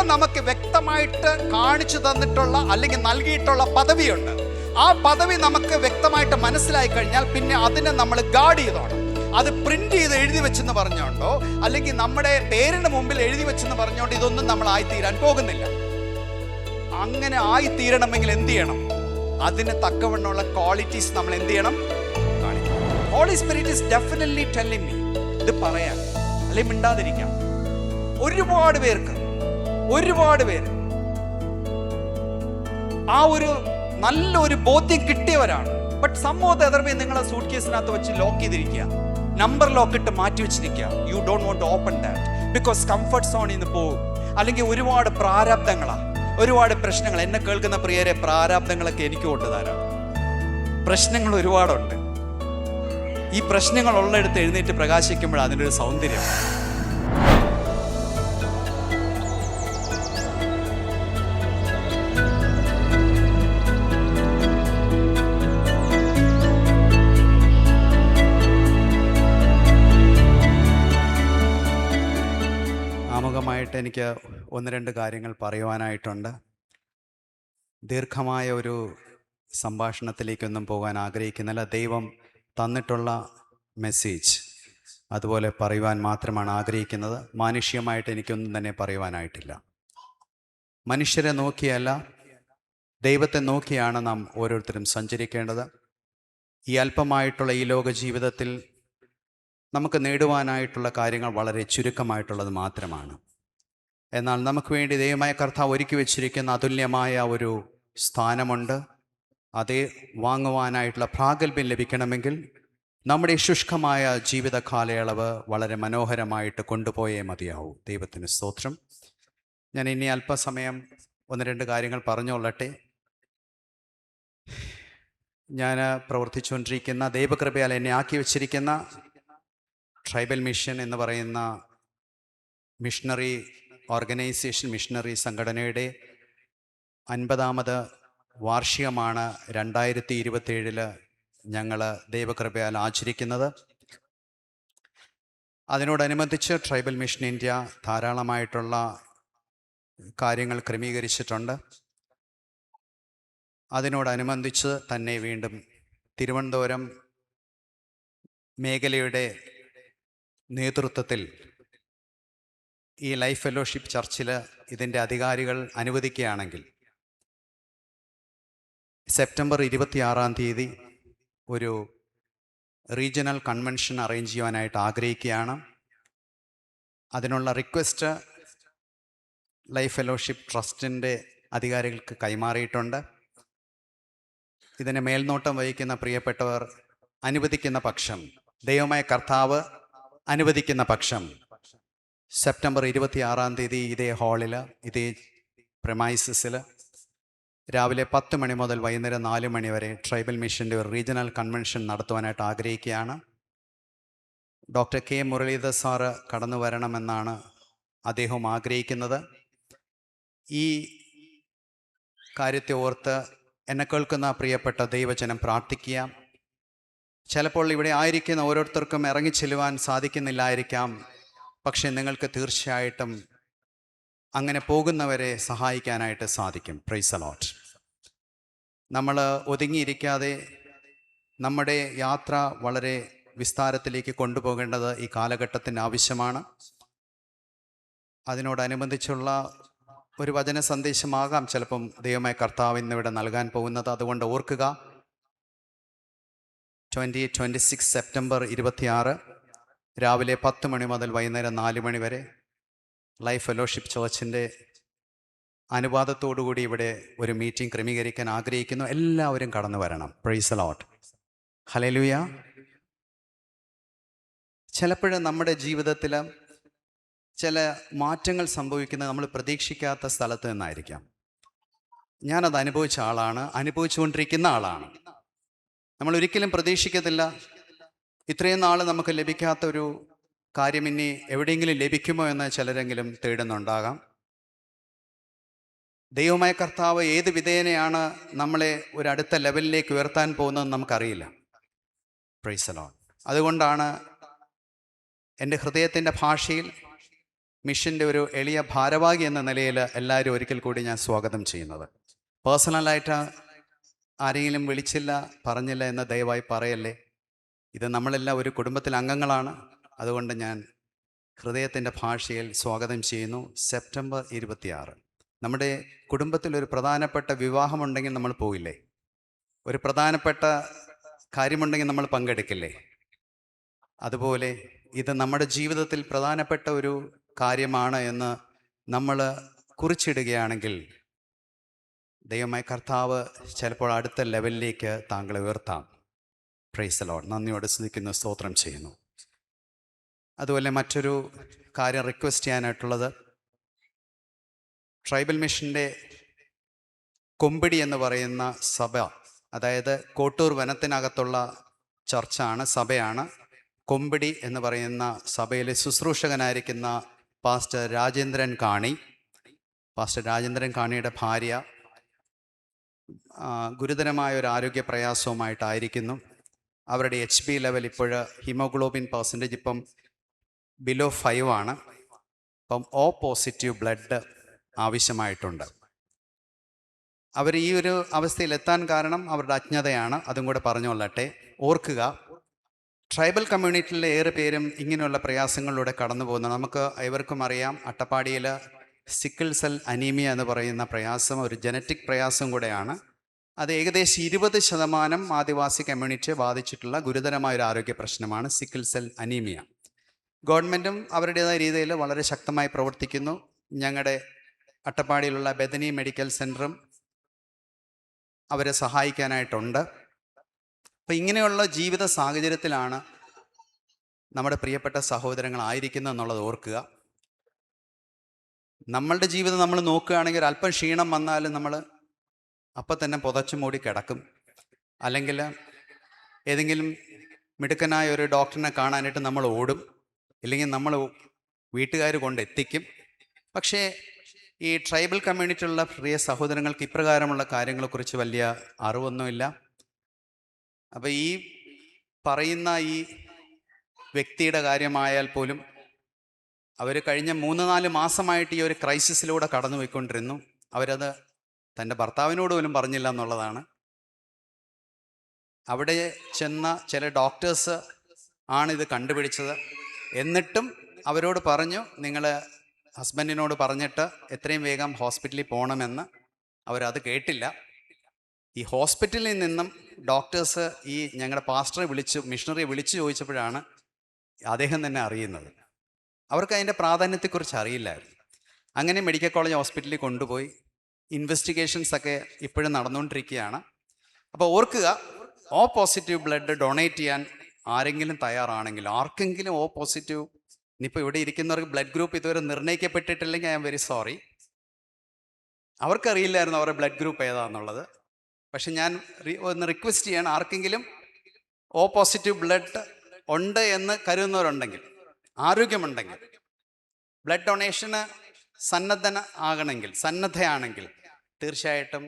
ദൈവം നമുക്ക് വ്യക്തമായിട്ട് കാണിച്ചു തന്നിട്ടുള്ള അല്ലെങ്കിൽ നൽകിയിട്ടുള്ള പദവിയുണ്ട്. ആ പദവി നമുക്ക് വ്യക്തമായിട്ട് മനസ്സിലായി കഴിഞ്ഞാൽ പിന്നെ അതിനെ നമ്മൾ ഗാർഡ് ചെയ്തോണം. അത് പ്രിന്റ് ചെയ്ത് എഴുതി വെച്ചെന്ന് പറഞ്ഞോണ്ടോ അല്ലെങ്കിൽ നമ്മുടെ പേരിന് മുമ്പിൽ എഴുതി വെച്ചെന്ന് പറഞ്ഞോണ്ട് ഇതൊന്നും നമ്മൾ ആയിത്തീരാൻ പോകുന്നില്ല. അങ്ങനെ ആയിത്തീരണമെങ്കിൽ എന്ത് ചെയ്യണം? അതിന് തക്കവണ്ണമുള്ള ക്വാളിറ്റീസ് നമ്മൾ എന്ത് ചെയ്യണം? കാണിക്കണം. Holy Spirit is definitely telling me ഇത് പറയാൻ, അല്ലെങ്കിൽ മിണ്ടാതിരിക്കാം. ഒരുപാട് പേര് ആ ഒരു നല്ലൊരു ബോധ്യം കിട്ടിയവരാണ്. ബട്ട് സംഭവത്തെ എതിർമേ നിങ്ങളെ സൂട്ട് കേസിനകത്ത് വെച്ച് ലോക്ക് ചെയ്തിരിക്കുക, നമ്പർ ലോക്ക് ഇട്ട് മാറ്റി വെച്ചിരിക്കുക. You don't want to open that because comfort സോണിൽ നിന്ന് പോകും. അല്ലെങ്കിൽ ഒരുപാട് പ്രാരാബ്ദങ്ങളാണ്, ഒരുപാട് പ്രശ്നങ്ങൾ. എന്നെ കേൾക്കുന്ന പ്രിയരെ, പ്രാരാബ്ദങ്ങളൊക്കെ എനിക്ക് കൊണ്ടുതരാം. പ്രശ്നങ്ങൾ ഒരുപാടുണ്ട്. ഈ പ്രശ്നങ്ങൾ ഉള്ളിടത്ത് എഴുന്നേറ്റ് പ്രകാശിക്കുമ്പോൾ അതിൻ്റെ ഒരു സൗന്ദര്യം. ആമുഖമായിട്ട് എനിക്ക് ഒന്ന് രണ്ട് കാര്യങ്ങൾ പറയുവാനായിട്ടുണ്ട്. ദീർഘമായ ഒരു സംഭാഷണത്തിലേക്കൊന്നും പോകാൻ ആഗ്രഹിക്കുന്നില്ല. ദൈവം തന്നിട്ടുള്ള മെസ്സേജ് അതുപോലെ പറയുവാൻ മാത്രമാണ് ആഗ്രഹിക്കുന്നത്. മാനുഷികമായിട്ട് എനിക്കൊന്നും തന്നെ പറയുവാനായിട്ടില്ല. മനുഷ്യരെ നോക്കിയല്ല, ദൈവത്തെ നോക്കിയാണ് നാം ഓരോരുത്തരും സഞ്ചരിക്കേണ്ടത്. ഈ അല്പമായിട്ടുള്ള ഈ ലോക ജീവിതത്തിൽ നമുക്ക് നേടുവാനായിട്ടുള്ള കാര്യങ്ങൾ വളരെ ചുരുക്കമായിട്ടുള്ളത് മാത്രമാണ്. എന്നാൽ നമുക്ക് വേണ്ടി ദൈവമായ കർത്താവ് ഒരുക്കി വെച്ചിരിക്കുന്ന അതുല്യമായ ഒരു സ്ഥാനമുണ്ട്. അതേ വാങ്ങുവാനായിട്ടുള്ള പ്രാഗൽഭ്യം ലഭിക്കണമെങ്കിൽ നമ്മുടെ ശുഷ്കമായ ജീവിത കാലയളവ് വളരെ മനോഹരമായിട്ട് കൊണ്ടുപോയേ മതിയാവൂ. ദൈവത്തിന് സ്തോത്രം. ഞാൻ ഇനി അല്പസമയം ഒന്ന് രണ്ട് കാര്യങ്ങൾ പറഞ്ഞുകൊള്ളട്ടെ. ഞാൻ പ്രവർത്തിച്ചുകൊണ്ടിരിക്കുന്ന, ദൈവകൃപയാൽ എന്നെ ആക്കി വച്ചിരിക്കുന്ന ട്രൈബൽ മിഷൻ എന്ന് പറയുന്ന മിഷണറി ഓർഗനൈസേഷൻ, മിഷണറി സംഘടനയുടെ 50ാമത് വാർഷികമാണ് 2027 ഞങ്ങൾ ദൈവകൃപയാൽ ആചരിക്കുന്നത്. അതിനോടനുബന്ധിച്ച് ട്രൈബൽ മിഷൻ ഇന്ത്യ ധാരാളമായിട്ടുള്ള കാര്യങ്ങൾ ക്രമീകരിച്ചിട്ടുണ്ട്. അതിനോടനുബന്ധിച്ച് തന്നെ വീണ്ടും തിരുവനന്തപുരം മേഖലയുടെ നേതൃത്വത്തിൽ ഈ ലൈഫ് ഫെലോഷിപ്പ് ചർച്ചിൽ ഇതിൻ്റെ അധികാരികൾ അനുവദിക്കുകയാണെങ്കിൽ സെപ്റ്റംബർ 26 ഒരു റീജിയണൽ കൺവെൻഷൻ അറേഞ്ച് ചെയ്യുവാനായിട്ട് ആഗ്രഹിക്കുകയാണ്. അതിനുള്ള റിക്വസ്റ്റ് ലൈഫ് ഫെലോഷിപ്പ് ട്രസ്റ്റിൻ്റെ അധികാരികൾക്ക് കൈമാറിയിട്ടുണ്ട്. ഇതിന് മേൽനോട്ടം വഹിക്കുന്ന പ്രിയപ്പെട്ടവർ അനുവദിക്കുന്ന പക്ഷം, ദൈവമായ കർത്താവ് അനുവദിക്കുന്ന പക്ഷം, സെപ്റ്റംബർ 26 ഇതേ ഹാളിൽ, ഇതേ പ്രമൈസസിൽ രാവിലെ 10 മണി മുതൽ വൈകുന്നേരം 4 മണി വരെ ട്രൈബൽ മിഷൻ്റെ ഒരു റീജിയണൽ കൺവെൻഷൻ നടത്തുവാനായിട്ട് ആഗ്രഹിക്കുകയാണ്. ഡോക്ടർ കെ മുരളീധർ സാറ് കടന്നു വരണമെന്നാണ് അദ്ദേഹം ആഗ്രഹിക്കുന്നത്. ഈ കാര്യത്തെ ഓർത്ത് എന്നെ കേൾക്കുന്ന പ്രിയപ്പെട്ട ദൈവജനം പ്രാർത്ഥിക്കുക. ചിലപ്പോൾ ഇവിടെ ആയിരിക്കുന്ന ഓരോരുത്തർക്കും ഇറങ്ങിച്ചെല്ലുവാൻ സാധിക്കുന്നില്ലായിരിക്കാം. പക്ഷേ നിങ്ങൾക്ക് തീർച്ചയായിട്ടും അങ്ങനെ പോകുന്നവരെ സഹായിക്കാനായിട്ട് സാധിക്കും. Price the Lord. നമ്മൾ ഒതുങ്ങിയിരിക്കാതെ നമ്മുടെ യാത്ര വളരെ വിസ്താരത്തിലേക്ക് കൊണ്ടുപോകേണ്ടത് ഈ കാലഘട്ടത്തിൻ്റെ ആവശ്യമാണ്. അതിനോടനുബന്ധിച്ചുള്ള ഒരു വചന സന്ദേശമാകാം ചിലപ്പം ദൈവമായ കർത്താവ് ഇന്നിവിടെ നൽകാൻ പോകുന്നത്. അതുകൊണ്ട് ഓർക്കുക, 2026 സെപ്റ്റംബർ 26 രാവിലെ 10 മണി മുതൽ വൈകുന്നേരം 4 മണി വരെ ലൈഫ് ഫെലോഷിപ്പ് ചർച്ചിൻ്റെ അനുവാദത്തോടുകൂടി ഇവിടെ ഒരു മീറ്റിംഗ് ക്രമീകരിക്കാൻ ആഗ്രഹിക്കുന്നു. എല്ലാവരും കടന്നു വരണം. Price the Lord. ഹല്ലേലൂയ. ചിലപ്പോഴും നമ്മുടെ ജീവിതത്തിൽ ചില മാറ്റങ്ങൾ സംഭവിക്കുന്നത് നമ്മൾ പ്രതീക്ഷിക്കാത്ത സ്ഥലത്ത് നിന്നായിരിക്കാം. ഞാനത് അനുഭവിച്ച ആളാണ്, അനുഭവിച്ചുകൊണ്ടിരിക്കുന്ന ആളാണ്. നമ്മൾ ഒരിക്കലും പ്രതീക്ഷിക്കത്തില്ല ഇത്രയും നാൾ നമുക്ക് ലഭിക്കാത്തൊരു കാര്യം ഇനി എവിടെയെങ്കിലും ലഭിക്കുമോ എന്ന് ചിലരെങ്കിലും തേടുന്നുണ്ടാകാം. ദൈവമായ കർത്താവ് ഏത് വിധേനയാണ് നമ്മളെ ഒരു അടുത്ത ലെവലിലേക്ക് ഉയർത്താൻ പോകുന്നതെന്ന് നമുക്കറിയില്ല. Price the Lord. അതുകൊണ്ടാണ് എൻ്റെ ഹൃദയത്തിൻ്റെ ഭാഷയിൽ മിഷൻ്റെ ഒരു എളിയ ഭാരവാഹി എന്ന നിലയിൽ എല്ലാവരും ഒരിക്കൽ കൂടി ഞാൻ സ്വാഗതം ചെയ്യുന്നത്. പേഴ്സണലായിട്ട് ആരെങ്കിലും വിളിച്ചില്ല പറഞ്ഞില്ല എന്ന് ദയവായി പറയല്ലേ. ഇത് നമ്മളെല്ലാം ഒരു കുടുംബത്തിലെ അംഗങ്ങളാണ്. അതുകൊണ്ട് ഞാൻ ഹൃദയത്തിൻ്റെ ഭാഷയിൽ സ്വാഗതം ചെയ്യുന്നു. സെപ്റ്റംബർ 26 നമ്മുടെ കുടുംബത്തിലൊരു പ്രധാനപ്പെട്ട വിവാഹമുണ്ടെങ്കിൽ നമ്മൾ പോയില്ലേ? ഒരു പ്രധാനപ്പെട്ട കാര്യമുണ്ടെങ്കിൽ നമ്മൾ പങ്കെടുക്കില്ലേ? അതുപോലെ ഇത് നമ്മുടെ ജീവിതത്തിൽ പ്രധാനപ്പെട്ട ഒരു കാര്യമാണ് എന്ന് നമ്മൾ കുറിച്ചിടുകയാണെങ്കിൽ ദൈവമായ കർത്താവ് ചിലപ്പോൾ അടുത്ത ലെവലിലേക്ക് താങ്കളെ ഉയർത്താം. Price the Lord. നന്ദിയോടെ സ്തുതിക്കുന്നു, സ്തോത്രം ചെയ്യുന്നു. അതുപോലെ മറ്റൊരു കാര്യം റിക്വസ്റ്റ് ചെയ്യാനായിട്ടുള്ളത്, ട്രൈബൽ മിഷൻ്റെ കൊമ്പിടി എന്ന് പറയുന്ന സഭ, അതായത് കോട്ടൂർ വനത്തിനകത്തുള്ള ചർച്ചാണ്, സഭയാണ്. കൊമ്പിടി എന്ന് പറയുന്ന സഭയിലെ ശുശ്രൂഷകനായിരിക്കുന്ന പാസ്റ്റർ രാജേന്ദ്രൻ കാണിയുടെ ഭാര്യ ഗുരുതരമായ ഒരു ആരോഗ്യ പ്രയാസവുമായിട്ടായിരിക്കുന്നു. അവരുടെ HB ലെവൽ ഇപ്പോൾ ഹീമോഗ്ലോബിൻ പെർസെൻറ്റേജ് ഇപ്പം ബിലോ 5 ആണ്. അപ്പം O പോസിറ്റീവ് ബ്ലഡ് ആവശ്യമായിട്ടുണ്ട്. അവർ ഈ ഒരു അവസ്ഥയിൽ എത്താൻ കാരണം അവരുടെ അജ്ഞതയാണ്. അതും കൂടെ പറഞ്ഞുകൊള്ളട്ടെ. ഓർക്കുക, ട്രൈബൽ കമ്മ്യൂണിറ്റിയിലെ ഏറെ പേരും ഇങ്ങനെയുള്ള പ്രയാസങ്ങളിലൂടെ കടന്നു പോകുന്നു. നമുക്ക് ഏവർക്കും അറിയാം, അട്ടപ്പാടിയിൽ സിക്കിൾ സെൽ അനീമിയ എന്ന് പറയുന്ന പ്രയാസം ഒരു ജനറ്റിക് പ്രയാസം കൂടെയാണ്. അത് ഏകദേശം 20% ആദിവാസി കമ്മ്യൂണിറ്റിയെ ബാധിച്ചിട്ടുള്ള ഗുരുതരമായൊരു ആരോഗ്യ പ്രശ്നമാണ് സിക്കിൾ സെൽ അനീമിയ. ഗവൺമെൻറ്റും അവരുടേതായ രീതിയിൽ വളരെ ശക്തമായി പ്രവർത്തിക്കുന്നു. ഞങ്ങളുടെ അട്ടപ്പാടിയിലുള്ള ബെദനി മെഡിക്കൽ സെൻറ്ററും അവരെ സഹായിക്കാനായിട്ടുണ്ട്. അപ്പം ഇങ്ങനെയുള്ള ജീവിത സാഹചര്യത്തിലാണ് നമ്മുടെ പ്രിയപ്പെട്ട സഹോദരങ്ങളായിരിക്കുന്നത് എന്നുള്ളത് ഓർക്കുക. നമ്മളുടെ ജീവിതം നമ്മൾ നോക്കുകയാണെങ്കിൽ അല്പം ക്ഷീണം വന്നാലും നമ്മൾ അപ്പം തന്നെ പുതച്ചു മൂടി കിടക്കും. അല്ലെങ്കിൽ ഏതെങ്കിലും മിടുക്കനായ ഒരു ഡോക്ടറിനെ കാണാനായിട്ട് നമ്മൾ ഓടും, ഇല്ലെങ്കിൽ നമ്മൾ വീട്ടുകാർ കൊണ്ടെത്തിക്കും. പക്ഷേ ഈ ട്രൈബൽ കമ്മ്യൂണിറ്റിയുള്ള പ്രിയ സഹോദരങ്ങൾക്ക് ഇപ്രകാരമുള്ള കാര്യങ്ങളെക്കുറിച്ച് വലിയ അറിവൊന്നുമില്ല. അപ്പോൾ ഈ പറയുന്ന ഈ വ്യക്തിയുടെ കാര്യമായാൽ പോലും അവർ കഴിഞ്ഞ 3-4 മാസമായിട്ട് ഈ ഒരു ക്രൈസിസിലൂടെ കടന്നു പോയിക്കൊണ്ടിരുന്നു. അവരത് തൻ്റെ ഭർത്താവിനോട് പോലും പറഞ്ഞില്ല എന്നുള്ളതാണ്. അവിടെ ചെന്ന ചില ഡോക്ടേഴ്സ് ആണ് ഇത് കണ്ടുപിടിച്ചത്. എന്നിട്ടും അവരോട് പറഞ്ഞു, നിങ്ങൾ ഹസ്ബൻഡിനോട് പറഞ്ഞിട്ട് എത്രയും വേഗം ഹോസ്പിറ്റലിൽ പോകണമെന്ന്. അവരത് കേട്ടില്ല. ഈ ഹോസ്പിറ്റലിൽ നിന്നും ഡോക്ടേഴ്സ് ഈ ഞങ്ങളുടെ പാസ്റ്ററെ മിഷണറിയെ വിളിച്ചു ചോദിച്ചപ്പോഴാണ് അദ്ദേഹം തന്നെ അറിയുന്നത്. അവർക്ക് അതിൻ്റെ പ്രാധാന്യത്തെക്കുറിച്ച് അറിയില്ലായിരുന്നു. അങ്ങനെ മെഡിക്കൽ കോളേജ് ഹോസ്പിറ്റലിൽ കൊണ്ടുപോയി ഇൻവെസ്റ്റിഗേഷൻസ് ഒക്കെ ഇപ്പോഴും നടന്നുകൊണ്ടിരിക്കുകയാണ്. അപ്പോൾ ഓർക്കുക, O പോസിറ്റീവ് ബ്ലഡ് ഡൊണേറ്റ് ചെയ്യാൻ ആരെങ്കിലും തയ്യാറാണെങ്കിൽ, ആർക്കെങ്കിലും O പോസിറ്റീവ്, ഇനിയിപ്പോൾ ഇവിടെ ഇരിക്കുന്നവർക്ക് ബ്ലഡ് ഗ്രൂപ്പ് ഇതുവരെ നിർണ്ണയിക്കപ്പെട്ടിട്ടില്ലെങ്കിൽ ഐ ആം വെരി സോറി. അവർക്കറിയില്ലായിരുന്നു അവരുടെ ബ്ലഡ് ഗ്രൂപ്പ് ഏതാണെന്നുള്ളത്. പക്ഷെ ഞാൻ ഒന്ന് റിക്വസ്റ്റ് ചെയ്യണം, ആർക്കെങ്കിലും O പോസിറ്റീവ് ബ്ലഡ് ഉണ്ട് എന്ന് കരുതുന്നവരുണ്ടെങ്കിൽ, ആരോഗ്യമുണ്ടെങ്കിൽ, ബ്ലഡ് ഡൊണേഷന് സന്നദ്ധയാണെങ്കിൽ തീർച്ചയായിട്ടും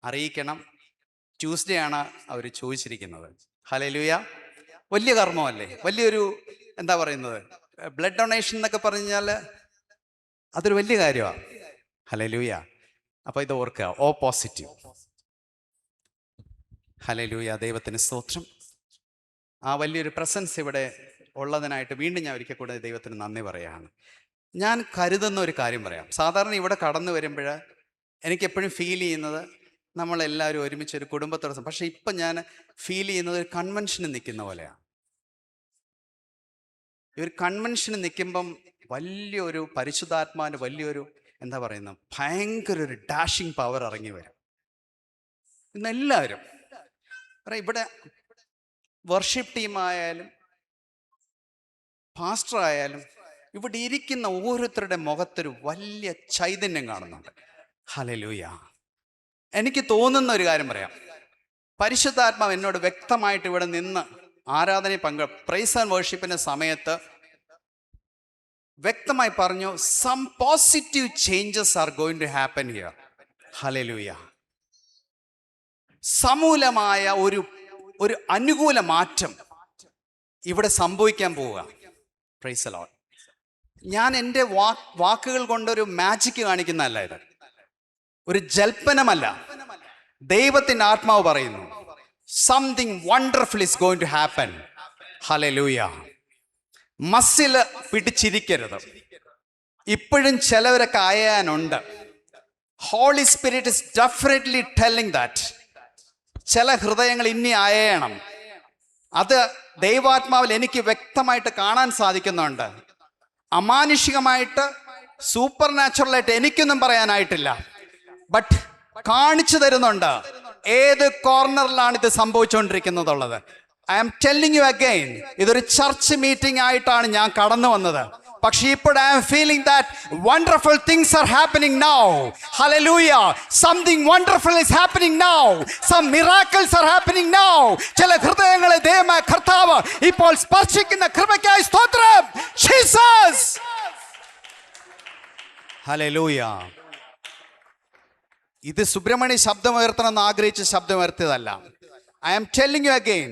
അറിയിക്കണം. ട്യൂസ്ഡേ ആണ് അവർ ചോദിച്ചിരിക്കുന്നത്. ഹല്ലേലൂയ. വലിയ കർമ്മമല്ലേ, വലിയൊരു എന്താ പറയുന്നത്, ബ്ലഡ് ഡൊണേഷൻ എന്നൊക്കെ പറഞ്ഞാൽ അതൊരു വലിയ കാര്യമാണ്. ഹല്ലേലൂയ. അപ്പോൾ ഇത് ഓർക്കുക, O പോസിറ്റീവ്. ഹല്ലേലൂയ. ദൈവത്തിന് സ്തോത്രം. ആ വലിയൊരു പ്രസൻസ് ഇവിടെ ഉള്ളതിനായിട്ട് വീണ്ടും ഞാൻ ഒരിക്കൽ കൂടെ ദൈവത്തിന് നന്ദി പറയുകയാണ്. ഞാൻ കരുതുന്ന ഒരു കാര്യം പറയാം. സാധാരണ ഇവിടെ കടന്നു വരുമ്പോൾ എനിക്കെപ്പോഴും ഫീൽ ചെയ്യുന്നത് നമ്മളെല്ലാവരും ഒരുമിച്ച് ഒരു കുടുംബത്തോടെ, പക്ഷെ ഇപ്പം ഞാൻ ഫീൽ ചെയ്യുന്നത് ഒരു കൺവെൻഷന് നിൽക്കുന്ന പോലെയാണ്. ഈ ഒരു കൺവെൻഷന് നിൽക്കുമ്പം വലിയൊരു പരിശുദ്ധാത്മാവിൻ്റെ വലിയൊരു എന്താ പറയുന്നത്, ഭയങ്കര ഒരു ഡാഷിങ് പവർ ഇറങ്ങി വരും. ഇന്നെല്ലാവരും ഇവിടെ വർഷിപ്പ് ടീമായാലും പാസ്റ്റർ ആയാലും ഇവിടെ ഇരിക്കുന്ന ഓരോരുത്തരുടെ മുഖത്തൊരു വലിയ ചൈതന്യം കാണുന്നുണ്ട്. ഹല്ലേലൂയ. എനിക്ക് തോന്നുന്ന ഒരു കാര്യം പറയാം. പരിശുദ്ധാത്മാവ് എന്നോട് വ്യക്തമായിട്ട് ഇവിടെ നിന്ന് ആരാധനയിൽ പ്രൈസ് ആൻഡ് വർഷിപ്പിന്റെ സമയത്ത് വ്യക്തമായി പറഞ്ഞു, some positive changes are going to happen here. Hallelujah. സമൂലമായ ഒരു അനുകൂല മാറ്റം ഇവിടെ സംഭവിക്കാൻ പോവുക. Praise the Lord. ഞാൻ എൻ്റെ വാക്കുകൾ കൊണ്ടൊരു മാജിക്ക് കാണിക്കുന്നതല്ല ഇത്, ഒരു ജൽപ്പനമല്ല. ദൈവത്തിൻ്റെ ആത്മാവ് പറയുന്നു, something wonderful is going to happen. Hallelujah. Muscle പിടിച്ചിരിക്കരുത്. ഇപ്പോഴും ചിലവരൊക്കെ അയയാനുണ്ട്. Holy Spirit is definitely telling that ചില ഹൃദയങ്ങൾ ഇനി അയയണം. അത് ദൈവാത്മാവിൽ എനിക്ക് വ്യക്തമായിട്ട് കാണാൻ സാധിക്കുന്നുണ്ട്. അമാനുഷികമായിട്ട് സൂപ്പർ നാച്ചുറലായിട്ട് എനിക്കൊന്നും പറയാനായിട്ടില്ല, ബട്ട് കാണിച്ചു തരുന്നുണ്ട് ഏത് കോർണറിലാണ് ഇത് സംഭവിച്ചുകൊണ്ടിരിക്കുന്നതുള്ളത്. I am telling you again, ഇതൊരു ചർച്ച് മീറ്റിംഗ് ആയിട്ടാണ് ഞാൻ കടന്നു വന്നത്. പക്ഷേ ഇപ്പോൾ I am feeling that wonderful things are happening now. Hallelujah. Something wonderful is happening now. Some miracles are happening now. ചില ഹൃദയങ്ങളെ ദൈവമായ കർത്താവ് ഇപ്പോൾ സ്പർശിക്കുന്ന കൃപയ്ക്കായി സ്തോത്രം. ജീസസ്. ഹല്ലേലൂയ. ഇത് സുബ്രഹ്മണ്യ ശബ്ദമുയർത്തണമെന്ന് ആഗ്രഹിച്ച് ശബ്ദമുയർത്തിയതല്ല. I am telling you again,